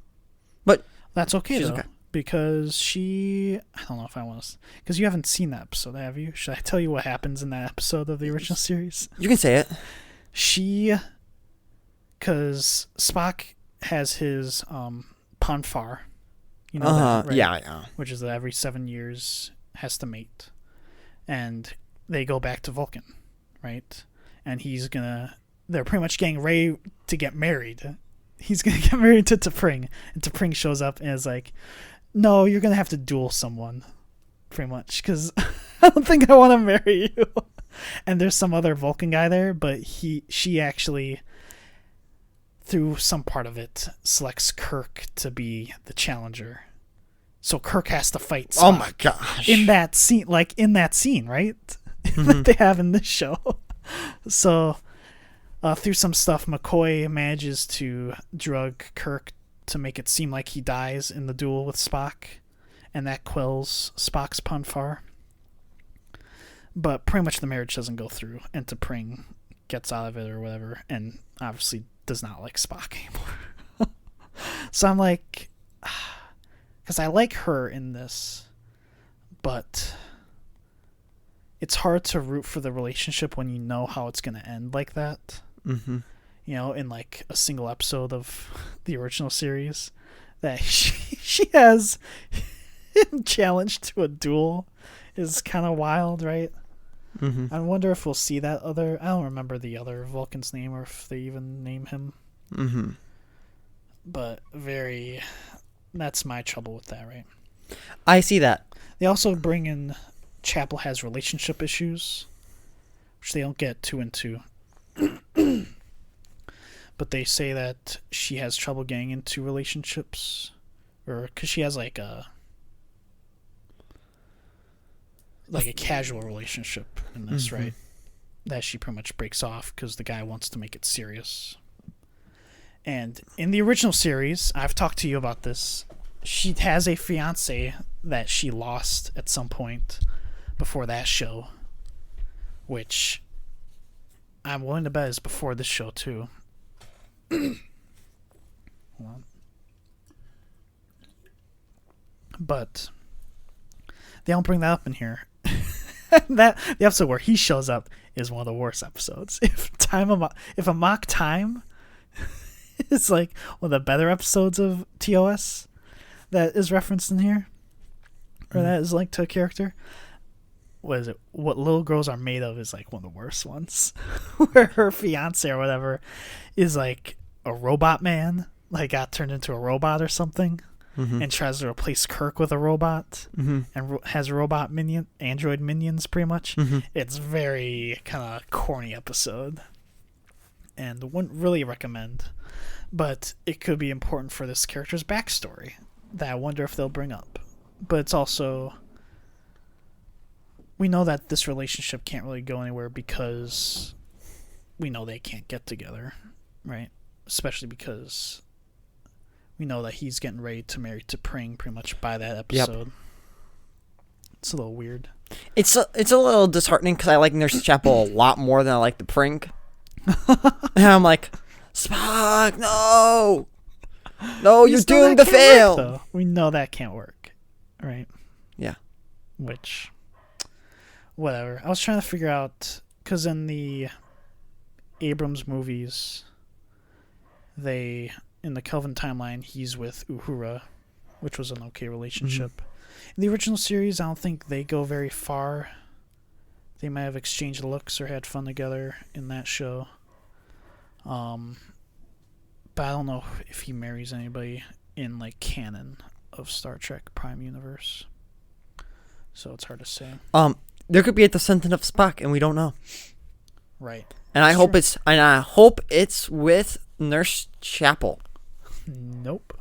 but that's okay she's though, okay. because I don't know if I want to, because you haven't seen that episode, have you? Should I tell you what happens in that episode of the original series? You can say it. Because Spock has his Ponfar, you know that, right? Yeah. Which is that every 7 years has to mate, and they go back to Vulcan, right? And they're pretty much getting ready to get married. He's gonna get married to T'Pring, and T'Pring shows up and is like, "No, you're gonna have to duel someone, pretty much, because I don't think I want to marry you." And there's some other Vulcan guy there, but she actually, through some part of it, selects Kirk to be the challenger. So Kirk has to fight Spock. Oh my gosh! In that scene, right? That they have in this show. So, through some stuff, McCoy manages to drug Kirk to make it seem like he dies in the duel with Spock, and that quells Spock's Ponfar. But pretty much the marriage doesn't go through, and T'Pring gets out of it or whatever, and obviously does not like Spock anymore. So I'm like, because I like her in this, but it's hard to root for the relationship when you know how it's going to end like that. Mm-hmm. You know, in like a single episode of the original series, that she has him challenged to a duel is kind of wild, right? Mm-hmm. I wonder if we'll see that other... I don't remember the other Vulcan's name, or if they even name him. Mm-hmm. But that's my trouble with that, right? I see that. They also bring in... Chapel has relationship issues, which they don't get too into. But they say that she has trouble getting into relationships, or because she has like a casual relationship in this, Mm-hmm. right? That she pretty much breaks off because the guy wants to make it serious. And in the original series, I've talked to you about this, she has a fiance that she lost at some point before that show, which I'm willing to bet is before this show too. Hold on. But they don't bring that up in here. The episode where he shows up is one of the worst episodes. If a mock time is like one of the better episodes of TOS that is referenced in here, or that is linked to a character, what is it? What Little Girls Are Made Of is like one of the worst ones, where her fiance or whatever is like a robot man, like got turned into a robot or something. Mm-hmm. And tries to replace Kirk with a robot, Mm-hmm. and has robot android minions, pretty much. Mm-hmm. It's very kind of corny episode, and wouldn't really recommend. But it could be important for this character's backstory that I wonder if they'll bring up. But it's also, we know that this relationship can't really go anywhere because we know they can't get together, right? Especially because we know that he's getting ready to marry T'Pring pretty much by that episode. Yep. It's a little weird. It's a little disheartening because I like Nurse Chapel a lot more than I like the Pring. And I'm like, Spock, no, you're doomed to fail. Work, we know that can't work, right? Yeah. Which, whatever. I was trying to figure out, because in the Abrams movies, in the Kelvin timeline, he's with Uhura, which was an okay relationship. Mm-hmm. In the original series, I don't think they go very far. They might have exchanged looks or had fun together in that show. But I don't know if he marries anybody in like canon of Star Trek Prime Universe. So it's hard to say. There could be a descendant of Spock, and we don't know. Right. And I hope it's with Nurse Chapel. Nope.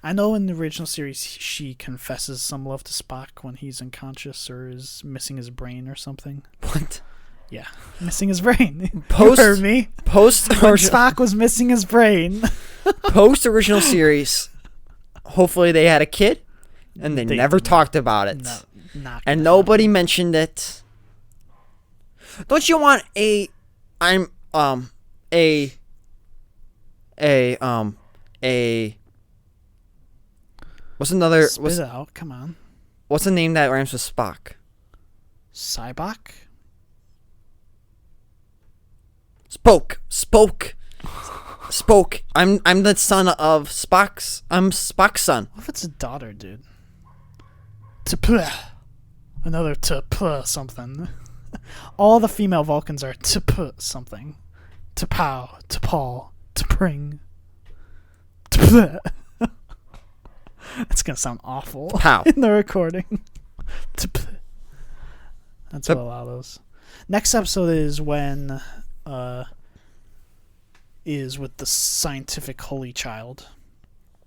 I know in the original series she confesses some love to Spock when he's unconscious or is missing his brain or something. What? Yeah, missing his brain. You heard me. Post when Spock was missing his brain. Post original series, hopefully they had a kid, and they never talked about it. No, and nobody mentioned it. Don't you want a what's another Spit it out, come on. What's the name that rhymes with Spock? Cybok? Spoke. I'm the son of Spock's. I'm Spock's son. What if it's a daughter, dude? T'puh. Another t'puh something. All the female Vulcans are t'puh something. T'pow, t'paul, t'pring. T'puh. That's gonna sound awful Pow. in the recording. T'puh. That's what a lot of those. Next episode is when is with the scientific holy child,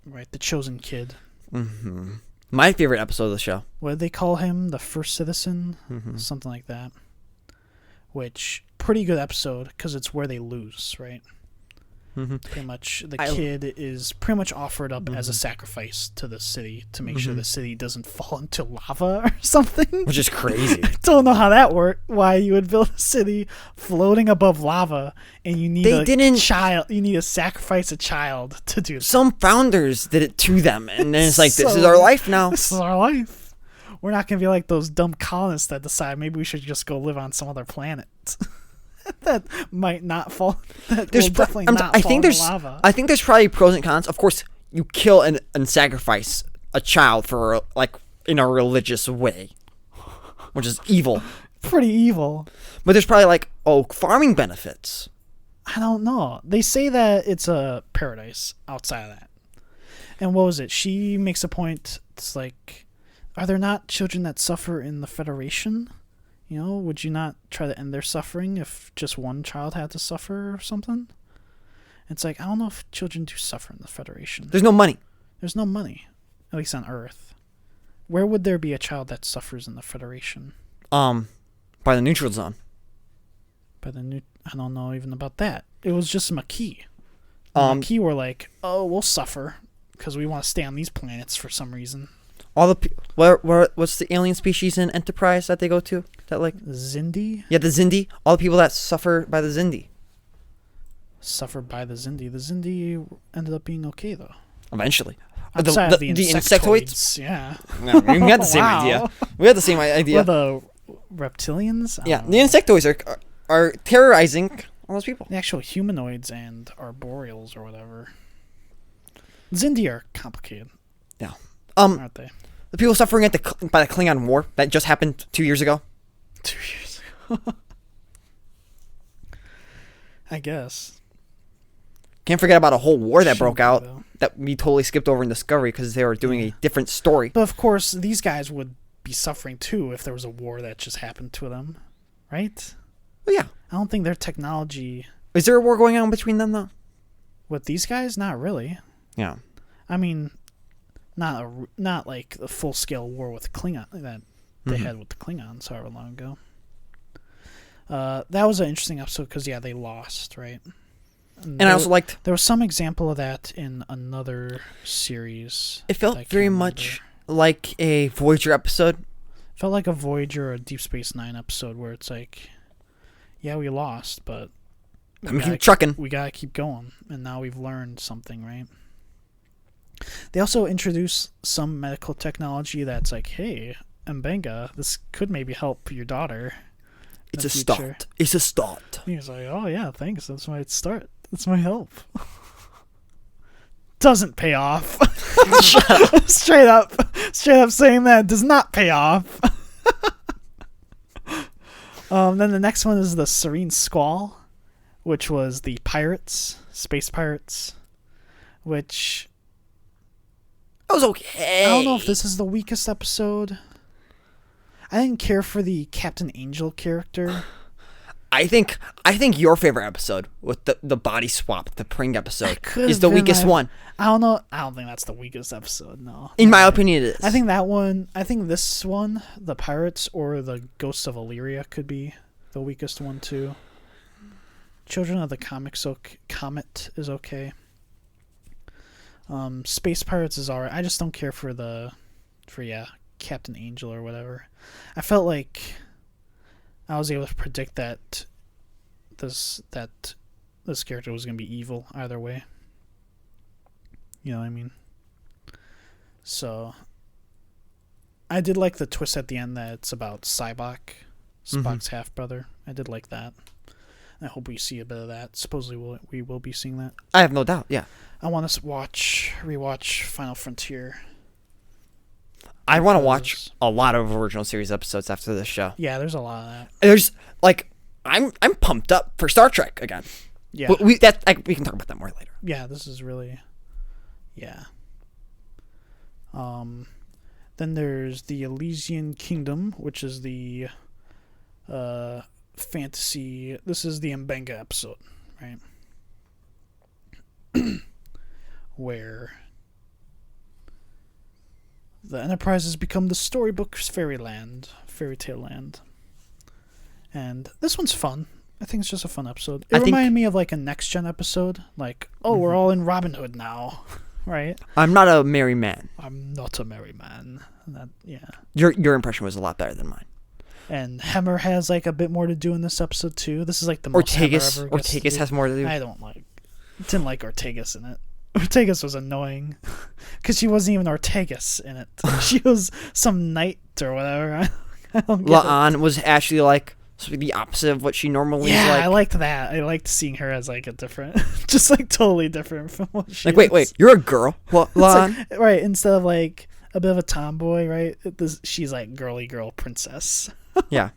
right? The chosen kid. Mm-hmm. My favorite episode of the show. What did they call him? The first citizen? Mm-hmm. Something like that. Which, pretty good episode, because it's where they lose, right? Mm-hmm. Pretty much, the kid is pretty much offered up as a sacrifice to the city to make sure the city doesn't fall into lava or something. Which is crazy. I don't know how that worked. Why you would build a city floating above lava, and you need child. You need to sacrifice a child to do that. Some founders did it to them, and then it's like, this is our life now. This is our life. We're not gonna be like those dumb colonists that decide maybe we should just go live on some other planet. That might not fall. Definitely not fall in the lava. I think there's probably pros and cons. Of course, you kill and sacrifice a child for in a religious way, which is evil. Pretty evil. But there's probably farming benefits. I don't know. They say that it's a paradise outside of that. And what was it? She makes a point. It's like, are there not children that suffer in the Federation? You know, would you not try to end their suffering if just one child had to suffer or something? It's like, I don't know if children do suffer in the Federation. There's no money. There's no money, at least on Earth. Where would there be a child that suffers in the Federation? By the neutral zone. I don't know even about that. It was just Maquis. Maquis were like, oh, we'll suffer because we want to stay on these planets for some reason. All the what's the alien species in Enterprise that they go to? That Xindi? Yeah, the Xindi. All the people that suffer by the Xindi. Suffer by the Xindi. The Xindi ended up being okay though. Eventually. Outside of the insectoids. Yeah. No, we had the same idea. We had the same idea. Or the reptilians? Yeah, the insectoids are terrorizing all those people. The actual humanoids and arboreals or whatever. Xindi are complicated. Yeah. Aren't they? The people suffering by the Klingon War that just happened 2 years ago. 2 years ago. I guess. Can't forget about a whole war that broke out that we totally skipped over in Discovery because they were doing a different story. But of course, these guys would be suffering too if there was a war that just happened to them, right? Well, yeah. I don't think their technology... Is there a war going on between them, though? With these guys? Not really. Yeah. I mean, not like a full-scale war with Klingon that they had with the Klingons however long ago. That was an interesting episode because, yeah, they lost, right? And I also liked... There was some example of that in another series. It felt very much like a Voyager episode. Felt like a Voyager or a Deep Space Nine episode where it's like, yeah, we lost, but keep trucking. We gotta keep going, and now we've learned something, right? They also introduce some medical technology that's like, hey, Mbenga, this could maybe help your daughter. It's a start. It's a start. He was like, oh yeah, thanks. That's my start. That's my help. Doesn't pay off. Straight up saying that does not pay off. Then the next one is the Serene Squall, which was the pirates, space pirates, which... That was okay. I don't know if this is the weakest episode. I didn't care for the Captain Angel character. I think your favorite episode with the body swap, the Pring episode, is the weakest one. I don't know. I don't think that's the weakest episode. No. In my opinion, it is. I think that one. I think this one, the Pirates or the Ghosts of Illyria, could be the weakest one too. Children of the Comet is okay. Space Pirates is alright. I just don't care for Captain Angel or whatever. I felt like I was able to predict that this character was gonna be evil either way. You know what I mean? So I did like the twist at the end that it's about Spock's half brother. I did like that. I hope we see a bit of that. Supposedly we will be seeing that. I have no doubt. Yeah. I want to rewatch Final Frontier. I want to watch a lot of original series episodes after this show. Yeah, there's a lot of that. There's I'm pumped up for Star Trek again. Yeah, but we can talk about that more later. Yeah, this is really, yeah. Then there's the Elysian Kingdom, which is the fantasy. This is the Mbenga episode, right? Where the Enterprise has become the storybook's fairy tale land. And this one's fun. I think it's just a fun episode. It reminded me of like a Next Gen episode. Like, we're all in Robin Hood now, right? I'm not a merry man. I'm not a merry man. Yeah. Your impression was a lot better than mine. And Hemmer has like a bit more to do in this episode too. This is like the most Ortegas has more to do. I didn't like Ortegas in it. Ortegas was annoying because she wasn't even Ortegas in it. She was some knight or whatever. I don't get La'an was actually like the opposite of what she normally is like. Yeah, I liked that. I liked seeing her as like a different, just like totally different from what she is. Wait, you're a girl? What, La'an? Like, right, instead of like a bit of a tomboy, right? She's like girly girl princess. Yeah.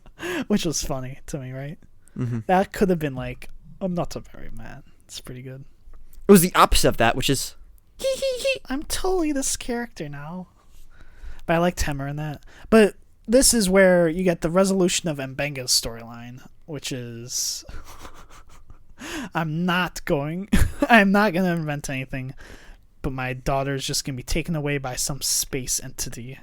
Which was funny to me, right? Mm-hmm. That could have been like, I'm not a merry man. It's pretty good. It was the opposite of that, which is I'm totally this character now. But I liked Hemmer in that. But this is where you get the resolution of Mbenga's storyline, which is I'm not going to invent anything, but my daughter's just going to be taken away by some space entity.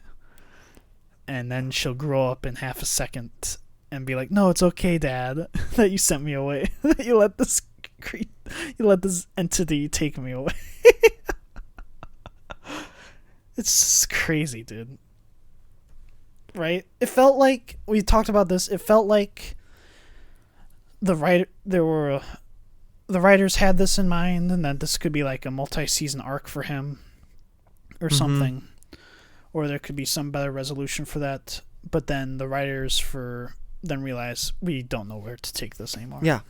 And then she'll grow up in half a second and be like, "No, it's okay, Dad, that you sent me away. That you let this entity take me away." It's just crazy, dude. Right? It felt like we talked about this. It felt like the writers had this in mind, and that this could be like a multi-season arc for him, or something, or there could be some better resolution for that. But then the writers then realize we don't know where to take this anymore. Yeah.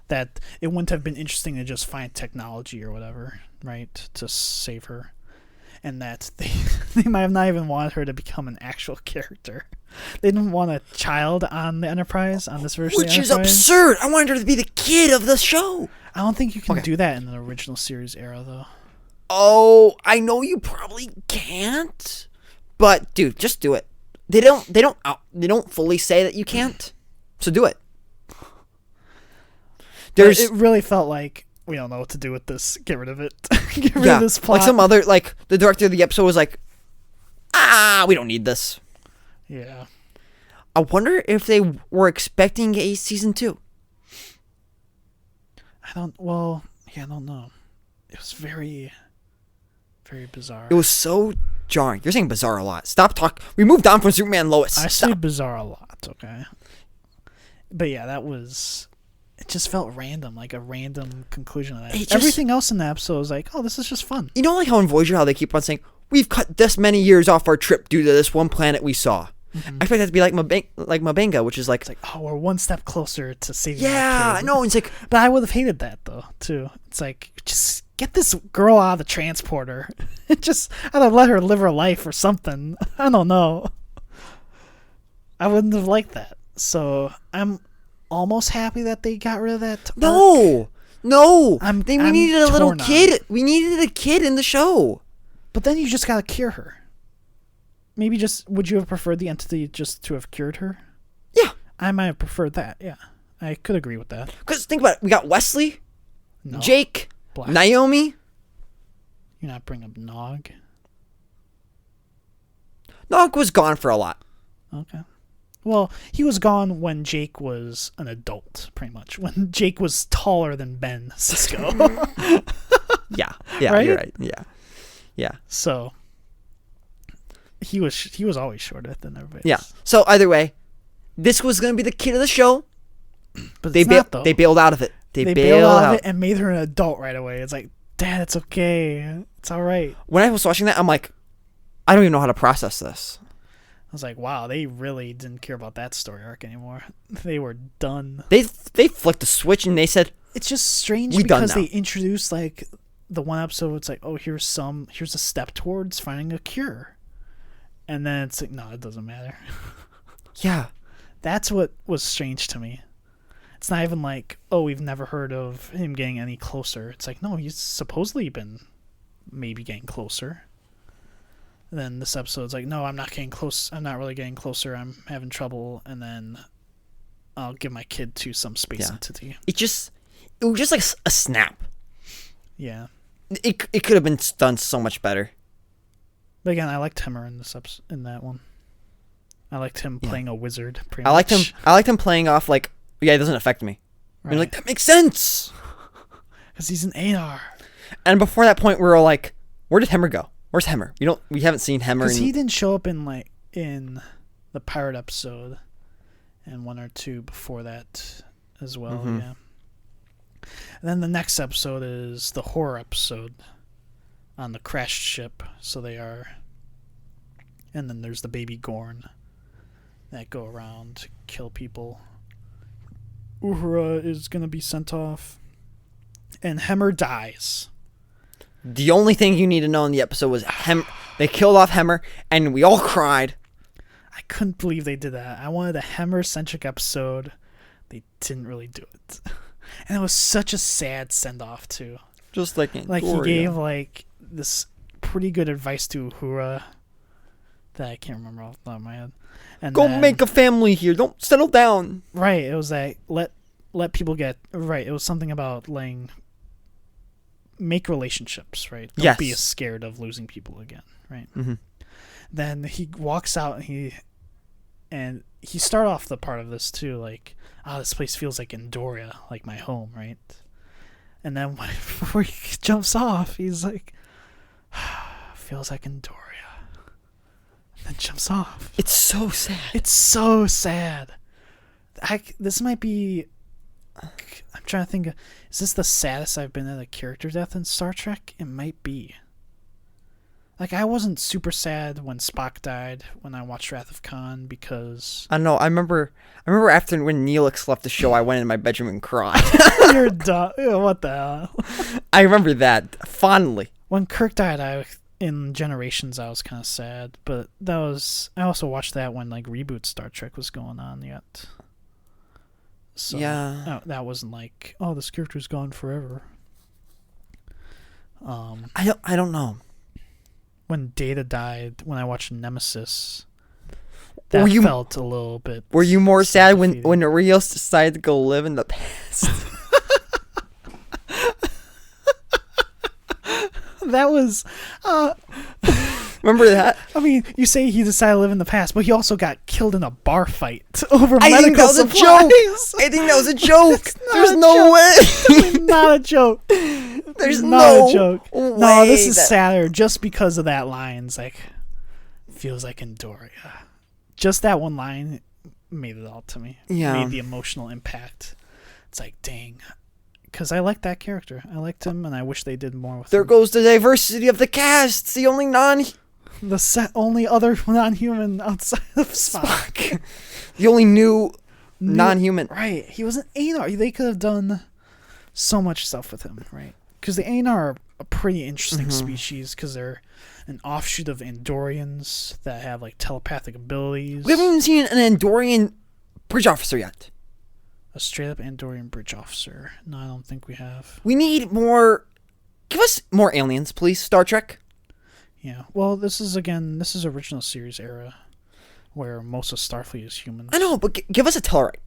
That it wouldn't have been interesting to just find technology or whatever, right, to save her. And that they might have not even wanted her to become an actual character. They didn't want a child on the Enterprise, on this version of the Enterprise. Which is absurd. I wanted her to be the kid of the show. I don't think you can do that in the original series era, though. Oh, I know you probably can't. But dude, just do it. They don't fully say that you can't. So do it. It really felt like we don't know what to do with this. Get rid of it. Get rid of this plot. Like some other, like the director of the episode was like, we don't need this. Yeah. I wonder if they were expecting a season 2. I don't know. It was very, very bizarre. It was so jarring. You're saying bizarre a lot. Stop talking. We moved on from Superman Lois. I say bizarre a lot, okay? But yeah, it just felt random, like a random conclusion of that. Everything else in the episode was like, this is just fun. You know, like how in Voyager, how they keep on saying, we've cut this many years off our trip due to this one planet we saw. Mm-hmm. I expect that to be like Mbenga, which is like... It's like, we're one step closer to saving that kid. No, it's like... But I would have hated that, though, too. It's like, just get this girl out of the transporter. I don't let her live her life or something. I don't know. I wouldn't have liked that. So, I'm almost happy that they got rid of that. No. We needed a little kid. We needed a kid in the show. But then you just gotta cure her. Maybe would you have preferred the entity just to have cured her? Yeah. I might have preferred that, yeah. I could agree with that. Because think about it. We got Wesley, Jake, Black. Naomi. You're not bringing up Nog? Nog was gone for a lot. Okay. Well, he was gone when Jake was an adult, pretty much. When Jake was taller than Ben Sisko. Yeah, Right? You're right. Yeah. So he was always shorter than everybody. Yeah. So either way, this was gonna be the kid of the show. But They it's not, though. they bailed out of it. They bailed out of it and made her an adult right away. It's like, Dad, it's okay. It's all right. When I was watching that, I'm like, I don't even know how to process this. I was like, wow, they really didn't care about that story arc anymore. They were done. They flicked a switch and they said, It's just strange We done because now. they introduced like the one episode. It's like, oh, here's a step towards finding a cure, and then it's like, no, it doesn't matter. yeah. That's what was strange to me. It's not even like, oh, we've never heard of him getting any closer. It's like, no, he's supposedly been maybe getting closer. And then this episode's like, no, I'm not getting close. I'm not really getting closer. I'm having trouble. And then I'll give my kid to some space entity. It was just like a snap. Yeah. It could have been done so much better. But again, I liked Hemmer in in that one. I liked him playing a wizard. I liked him playing off like, yeah, it doesn't affect me. Right. I'm like, that makes sense. Because he's an AR. And before that point, we were all like, where did Hemmer go? Where's Hemmer? We haven't seen Hemmer. Because he didn't show up in the pirate episode, and one or two before that as well. Mm-hmm. Yeah. And then the next episode is the horror episode on the crashed ship. So they are, and then there's the baby Gorn that go around to kill people. Uhura is gonna be sent off, and Hemmer dies. The only thing you need to know in the episode was they killed off Hemmer, and we all cried. I couldn't believe they did that. I wanted a Hemmer-centric episode. They didn't really do it. And it was such a sad send-off, too. Just like he gave, this pretty good advice to Uhura that I can't remember off the top of my head. And make a family here. Don't settle down. Right. It was like, let people get... Right. It was something about make relationships, right? Don't be scared of losing people again, right? Mm-hmm. Then he walks out and he started off the part of this too, like, this place feels like Andoria, like my home, right? And then before he jumps off, he's like, feels like Andoria. And then jumps off. It's so sad. It's so sad. This might be... I'm trying to think of, is this the saddest I've been at a character death in Star Trek? It might be. Like, I wasn't super sad when Spock died when I watched Wrath of Khan because... I don't know. I remember after when Neelix left the show, I went in my bedroom and cried. You're dumb. What the hell? I remember that fondly. When Kirk died, in Generations, I was kind of sad. But I also watched that when, reboot Star Trek was going on yet. So, yeah, that wasn't like, oh, this character's gone forever. I don't know. When Data died, when I watched Nemesis, that felt a little bit. Were you more sad when Rios decided to go live in the past? That was. Remember that? I mean, you say he decided to live in the past, but he also got killed in a bar fight over medical I think that was supplies. a joke. I think that was a joke. There's no way. It's not a joke. There's not a joke. Way. No, this is sadder just because of that line. It's like, feels like Andoria. Just that one line made it all to me. Yeah. Made the emotional impact. It's like, dang. Because I liked that character. I liked him, and I wish they did more with him. There goes the diversity of the cast. It's the only only other non-human outside of Spock. The only new non-human. Right. He was an Anar. They could have done so much stuff with him, right? Because the Anar are a pretty interesting species because they're an offshoot of Andorians that have telepathic abilities. We haven't even seen an Andorian bridge officer yet. A straight-up Andorian bridge officer. No, I don't think we have. We need more... Give us more aliens, please, Star Trek. Yeah. Well, this is original series era where most of Starfleet is humans. I know, but give us a Tellarite.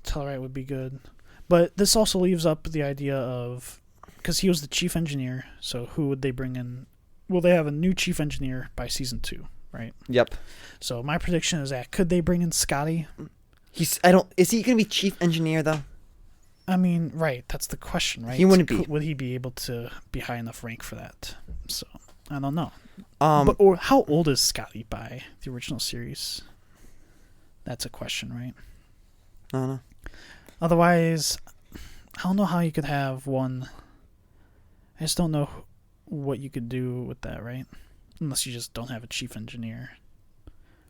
Tellarite would be good. But this also leaves up the idea of... Because he was the chief engineer, so who would they bring in? Well, they have a new chief engineer by season 2, right? Yep. So my prediction is that could they bring in Scotty? Is he going to be chief engineer, though? I mean, right? That's the question, right? He wouldn't be. Would he be able to be high enough rank for that? So I don't know. Um, Or how old is Scotty by the original series? That's a question, right? I don't know. Otherwise, I don't know how you could have one. I just don't know what you could do with that, right? Unless you just don't have a chief engineer,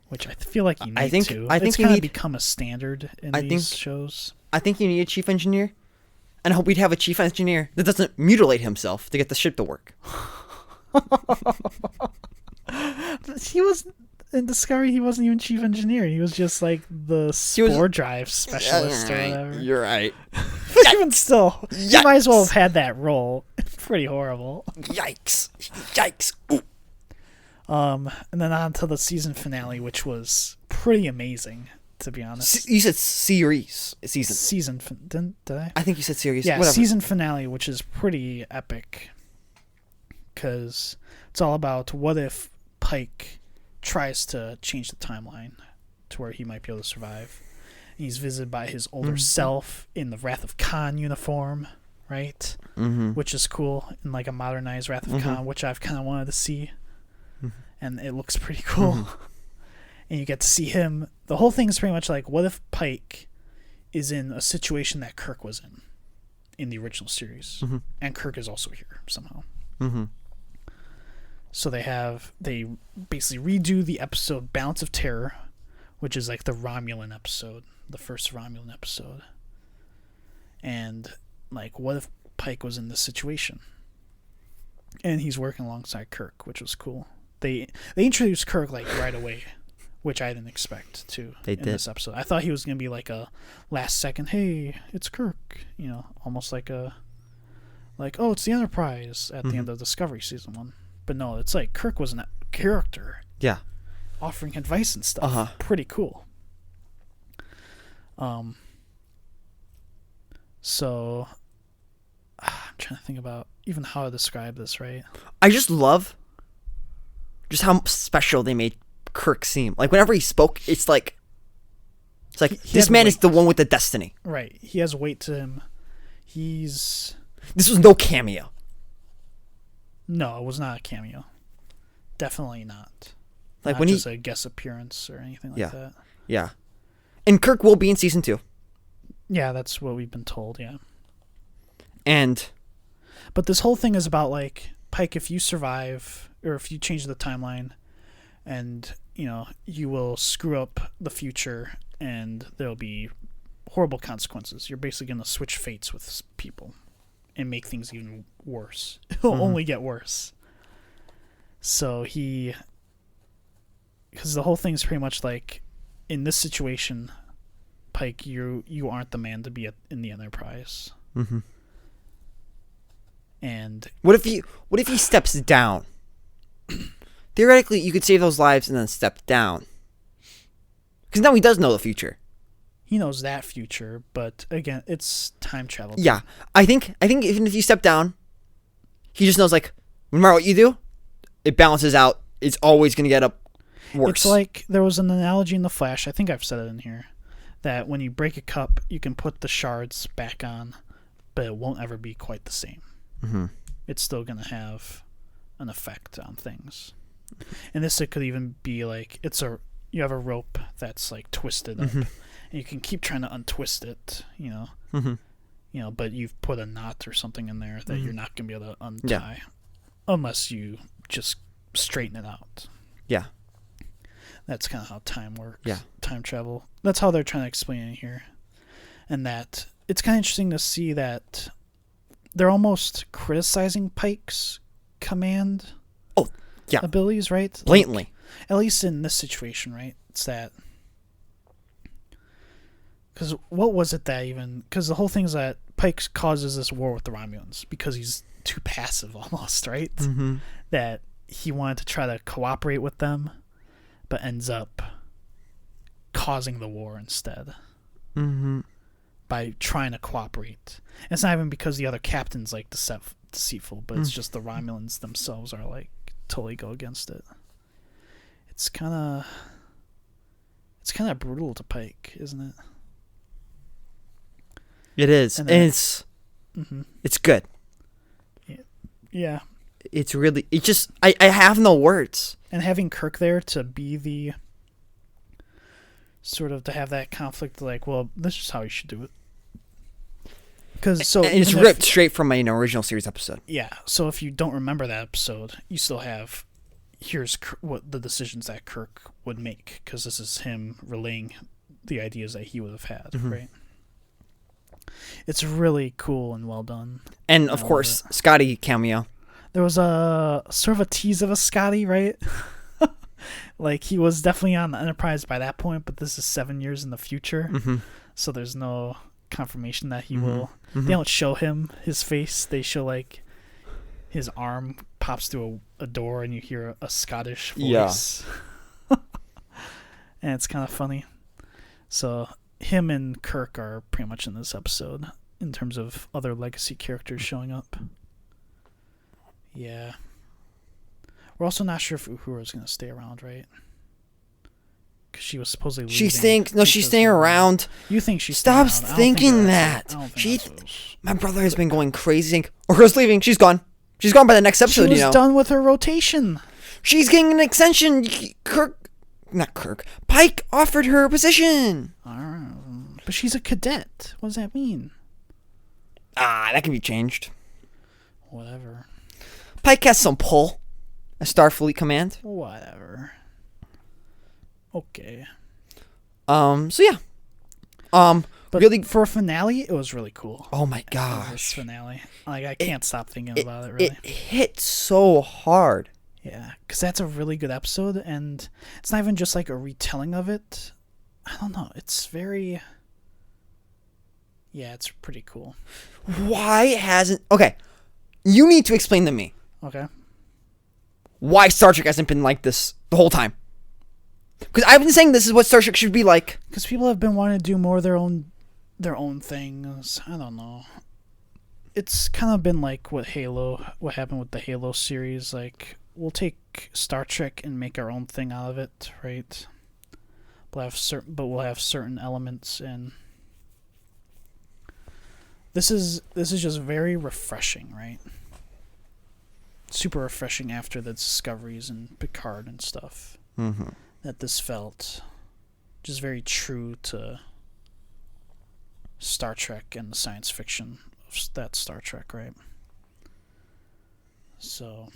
which I feel like you need to. I think it's you kind of need. become a standard in I these think- shows. I think you need a chief engineer, and I hope we'd have a chief engineer that doesn't mutilate himself to get the ship to work. He was in Discovery. He wasn't even chief engineer. He was just like the spore drive specialist or whatever. You're right. Even still, you might as well have had that role. It's pretty horrible. Yikes! Yikes! Ooh. And then on to the season finale, which was pretty amazing, to be honest. You said series. Season. Did I? I think you said series. Yeah, Whatever. season finale, which is pretty epic, because it's all about what if Pike tries to change the timeline to where he might be able to survive. He's visited by his older self in the Wrath of Khan uniform, right? Mm-hmm. Which is cool, in like a modernized Wrath of Khan, which I've kind of wanted to see. And it looks pretty cool. And you get to see him. The whole thing is pretty much like, what if Pike is in a situation that Kirk was in the original series, and Kirk is also here somehow. So they basically redo the episode Balance of Terror, which is like the Romulan episode, the first Romulan episode. And like, what if Pike was in this situation? And he's working alongside Kirk, which was cool. They introduced Kirk like right away, which I didn't expect to in this episode. I thought he was gonna be like a last second, hey, it's Kirk, almost like oh, it's the Enterprise at the end of Discovery season 1. But no, it's like Kirk was a character. Yeah. Offering advice and stuff. Pretty cool. So I'm trying to think about even how to describe this, right? I just love just how special they made Kirk seem. Like whenever he spoke, it's like this man is the one with the destiny. Right. He has weight to him. This was no cameo. No, it was not a cameo. Definitely not. Like not when just a guest appearance or anything like that. Yeah. And Kirk will be in season 2. Yeah, that's what we've been told, yeah. But this whole thing is about like, Pike, if you survive or if you change the timeline and, you will screw up the future and there'll be horrible consequences. You're basically going to switch fates with people and make things even worse. It'll only get worse. So because the whole thing's pretty much like, in this situation, Pike, you aren't the man to be in the Enterprise. And what if he steps down? Theoretically, you could save those lives and then step down. Because now he does know the future. He knows that future, but again, it's time travel. Yeah, I think even if you step down, he just knows like no matter what you do, it balances out. It's always gonna get up worse. It's like there was an analogy in The Flash. I think I've said it in here that when you break a cup, you can put the shards back on, but it won't ever be quite the same. It's still gonna have an effect on things. And this, it could even be like you have a rope that's like twisted up. And you can keep trying to untwist it, but you've put a knot or something in there that you're not going to be able to untie unless you just straighten it out. Yeah. That's kind of how time works. Yeah. Time travel. That's how they're trying to explain it here. And that it's kind of interesting to see that they're almost criticizing Pike's command abilities, right? Blatantly. Like, at least in this situation, right? It's that... Because what was it that even... Because the whole thing is that Pike causes this war with the Romulans because he's too passive almost, right? That he wanted to try to cooperate with them, but ends up causing the war instead. By trying to cooperate. And it's not even because the other captain's like deceitful, but it's just the Romulans themselves are like totally go against it. It's kind of brutal to Pike, isn't it? It is, and it's good. Yeah. It's really. It just. I have no words. And having Kirk there to be the sort of to have that conflict, like, well, this is how you should do it. And it's ripped straight from an original series episode. Yeah. So if you don't remember that episode, you still have. Here's what the decisions that Kirk would make, because this is him relaying the ideas that he would have had, right? It's really cool and well done. And of course, Scotty cameo. There was a sort of a tease of a Scotty, right? Like, he was definitely on the Enterprise by that point, but this is 7 years in the future, so there's no confirmation that he will. They don't show him his face. They show like his arm pops through a door, and you hear a Scottish voice. Yeah. And it's kind of funny. So him and Kirk are pretty much in this episode in terms of other legacy characters showing up. Yeah. We're also not sure if Uhura is going to stay around, right? Because she was supposedly leaving. She's staying around. You think she's Stop staying around. thinking that. My brother has been going crazy. Uhura's leaving. She's gone. She's gone by the next episode, She was done with her rotation. She's getting an extension. Pike offered her a position. But she's a cadet. What does that mean? That can be changed. Whatever. Pike has some pull. A Starfleet command. Whatever. Okay. So yeah. But really, for a finale, it was really cool. Oh my gosh. This finale. Like, I can't stop thinking about it, really. It hit so hard. Yeah, because that's a really good episode, and it's not even just like a retelling of it. I don't know. It's very... Yeah, it's pretty cool. Why hasn't... Okay, you need to explain to me. Okay. Why Star Trek hasn't been like this the whole time. Because I've been saying this is what Star Trek should be like. Because people have been wanting to do more of their own things. I don't know. It's kind of been like what happened with the Halo series. Like, we'll take Star Trek and make our own thing out of it, right? We'll have certain elements, and this is just very refreshing, right? Super refreshing after the discoveries in Picard and stuff. That this felt just very true to Star Trek and the science fiction of that Star Trek, right? So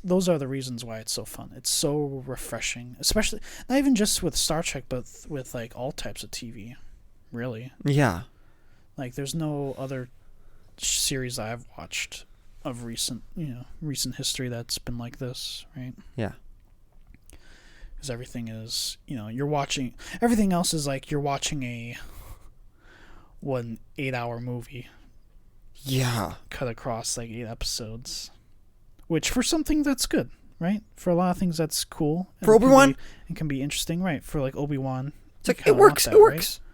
those are the reasons why it's so fun. It's so refreshing, especially not even just with Star Trek, but with like all types of TV, really. Yeah. Like, there's no other series I've watched of recent history that's been like this, right? Yeah. Because everything is, everything else is like you're watching a 8-hour movie. Yeah. Cut across like 8 episodes. Which, for something, that's good, right? For a lot of things, that's cool. For Obi-Wan? It can be interesting, right? For like Obi-Wan. It's like, it works. It works. Right?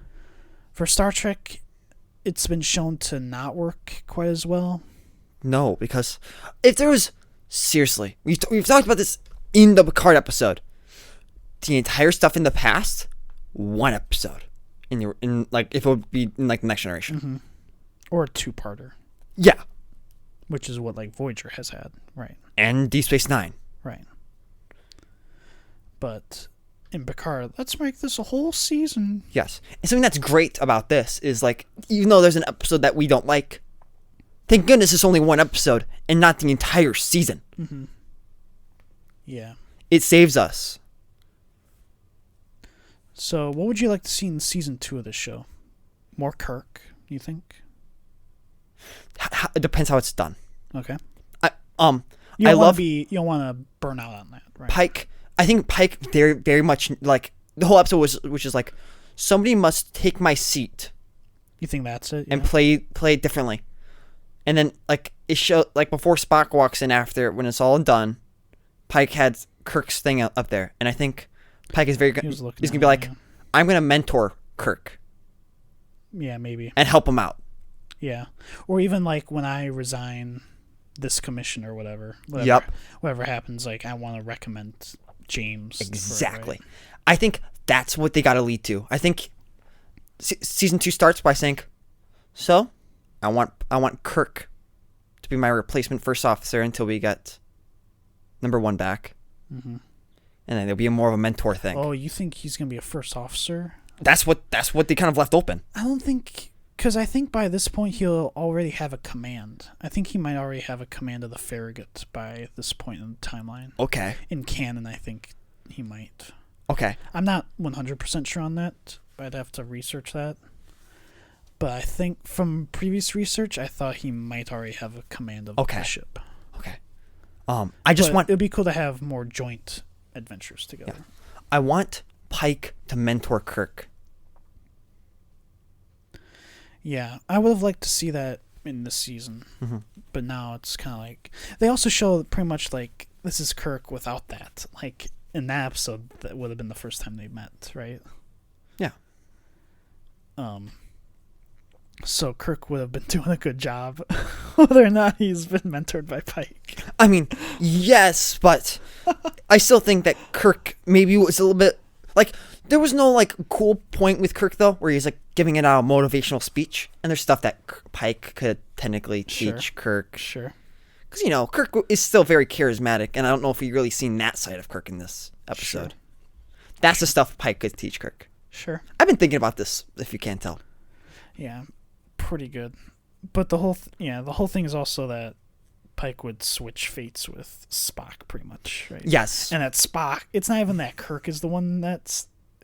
For Star Trek, it's been shown to not work quite as well. No, because if there was... Seriously, we've talked about this in the Picard episode. The entire stuff in the past, one episode. In like, if it would be in like the Next Generation. Or a 2-parter. Yeah. Which is what like Voyager has had, right? And Deep Space Nine. Right. But in Picard, let's make this a whole season. Yes. And something that's great about this is, like, even though there's an episode that we don't like, thank goodness it's only one episode and not the entire season. Yeah. It saves us. So, what would you like to see in season 2 of this show? More Kirk, you think? It depends how it's done. Okay. You don't want to burn out on that, right? Pike. I think Pike very, very much, like, the whole episode which is like, somebody must take my seat. You think that's it? And play it differently. And then, like, it show, like, before Spock walks in after, when it's all done, Pike had Kirk's thing up there, and I think Pike is he's gonna be like, I'm gonna mentor Kirk. Yeah, maybe. And help him out. Yeah. Or even like when I resign this commission or whatever happens, like, I want to recommend James. Exactly. For it, right? I think that's what they gotta lead to. I think season 2 starts by saying, "So, I want Kirk to be my replacement first officer until we get number 1 back, and then there'll be more of a mentor thing." Oh, you think he's gonna be a first officer? That's what they kind of left open. I don't think, because I think by this point he'll already have a command. I think he might already have a command of the Farragut by this point in the timeline. Okay. In canon, I think he might. Okay. I'm not 100% sure on that. I'd have to research that. But I think from previous research, I thought he might already have a command of the ship. Okay. I just want... It'd be cool to have more joint adventures together. Yeah. I want Pike to mentor Kirk. Yeah, I would have liked to see that in this season. But now it's kind of like... They also show pretty much like, this is Kirk without that. Like, in that episode, that would have been the first time they met, right? Yeah. So Kirk would have been doing a good job, whether or not he's been mentored by Pike. I mean, yes, but I still think that Kirk maybe was a little bit like, there was no like cool point with Kirk though, where he's like giving it out a motivational speech, and there's stuff that Pike could technically teach Kirk. Sure. Because Kirk is still very charismatic, and I don't know if we really seen that side of Kirk in this episode. Sure. That's the stuff Pike could teach Kirk. Sure. I've been thinking about this, if you can't tell. Yeah, pretty good. But the whole thing is also that Pike would switch fates with Spock, pretty much, right? Yes. And that Spock, it's not even that Kirk is the one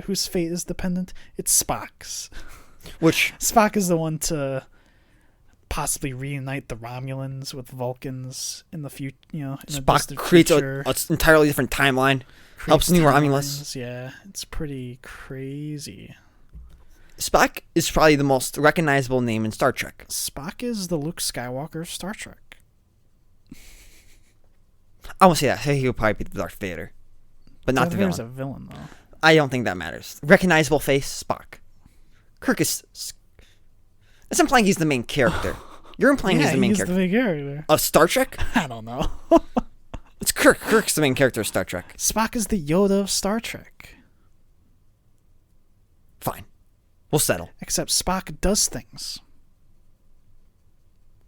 whose fate is dependent. It's Spock's. Which Spock is the one to possibly reunite the Romulans with Vulcans in the future. Spock creates an entirely different timeline. Helps new Romulus. Yeah, it's pretty crazy. Spock is probably the most recognizable name in Star Trek. Spock is the Luke Skywalker of Star Trek. I won't say that. I think he would probably be the Darth Vader, but not the villain. Darth Vader's a villain, though. I don't think that matters. Recognizable face, Spock. Kirk is... That's implying he's the main character. You're implying he's the main character. the main character. Of Star Trek? I don't know. It's Kirk. Kirk's the main character of Star Trek. Spock is the Yoda of Star Trek. Fine. We'll settle. Except Spock does things.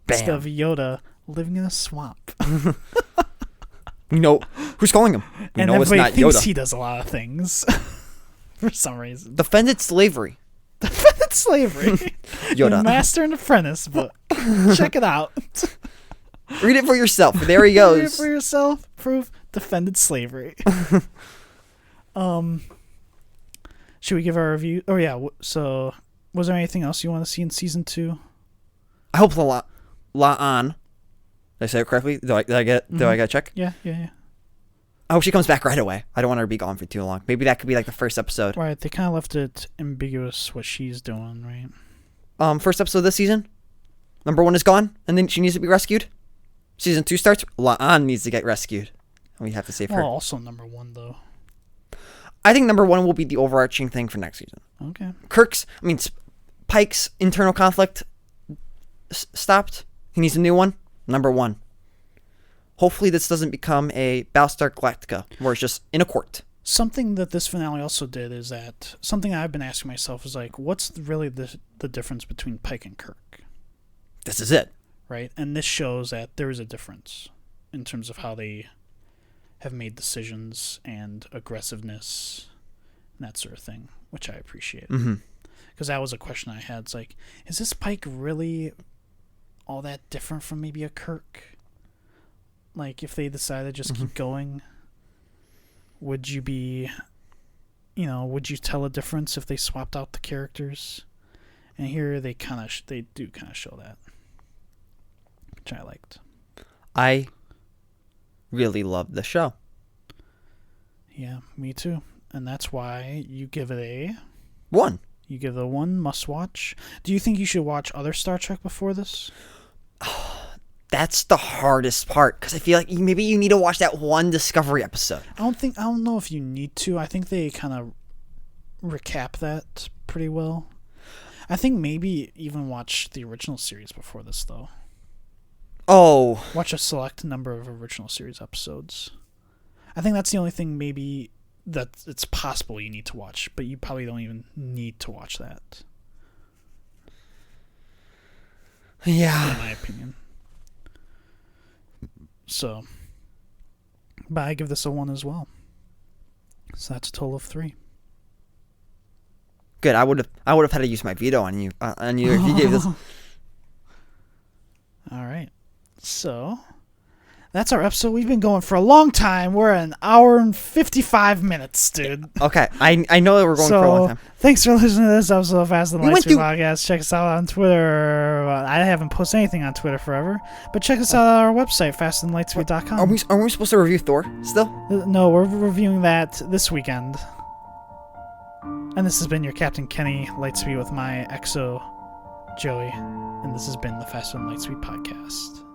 Bam. Instead of Yoda living in a swamp. Who's calling him? And it's not thinks Yoda. He does a lot of things. For some reason. Defended slavery. Defended slavery. Yoda. The Master and Apprentice book. Check it out. Read it for yourself. There he goes. Read it for yourself. Proof. Defended slavery. Should we give our review? Oh yeah. So, was there anything else you want to see in season 2? I hope the La'an. Did I say it correctly? Do I get a check? Yeah. I hope she comes back right away. I don't want her to be gone for too long. Maybe that could be like the first episode. Right. They kind of left it ambiguous what she's doing, right? First episode of this season. Number 1 is gone, and then she needs to be rescued. Season 2 starts. La'an needs to get rescued. And we have to save her. Also number 1 though. I think number 1 will be the overarching thing for next season. Okay. Pike's internal conflict stopped. He needs a new one. Number 1. Hopefully this doesn't become a Battlestar Galactica, where it's just in a court. Something that this finale also did is that, something I've been asking myself is like, what's really the difference between Pike and Kirk? This is it. Right? And this shows that there is a difference in terms of how they have made decisions and aggressiveness and that sort of thing, which I appreciate. Because that was a question I had. It's like, is this Pike really all that different from maybe a Kirk? Like, if they decided to just keep going, would you tell a difference if they swapped out the characters? And here they do kind of show that, which I liked. I really loved the show. Yeah, me too. And that's why you give it a 1. You give it a 1 must watch. Do you think you should watch other Star Trek before this? That's the hardest part, because I feel like maybe you need to watch that one Discovery episode. I don't know if you need to. I think they kind of recap that pretty well. I think maybe even watch the original series before this, though. Oh. Watch a select number of original series episodes. I think that's the only thing maybe that it's possible you need to watch, but you probably don't even need to watch that. Yeah. in my opinion. So, but I give this a 1 as well. So that's a total of 3. Good. I would have had to use my veto on you if you gave this. All right. So that's our episode. We've been going for a long time. We're at 1 hour and 55 minutes, dude. Okay. I know that we're going for a long time. Thanks for listening to this episode of Fast and We Lightspeed went Podcast. Check us out on Twitter. Well, I haven't posted anything on Twitter forever, but check us out on our website, fastandlightspeed.com. Are we supposed to review Thor still? No, we're reviewing that this weekend. And this has been your Captain Kenny Lightspeed with my EXO Joey. And this has been the Fast and Lightspeed Podcast.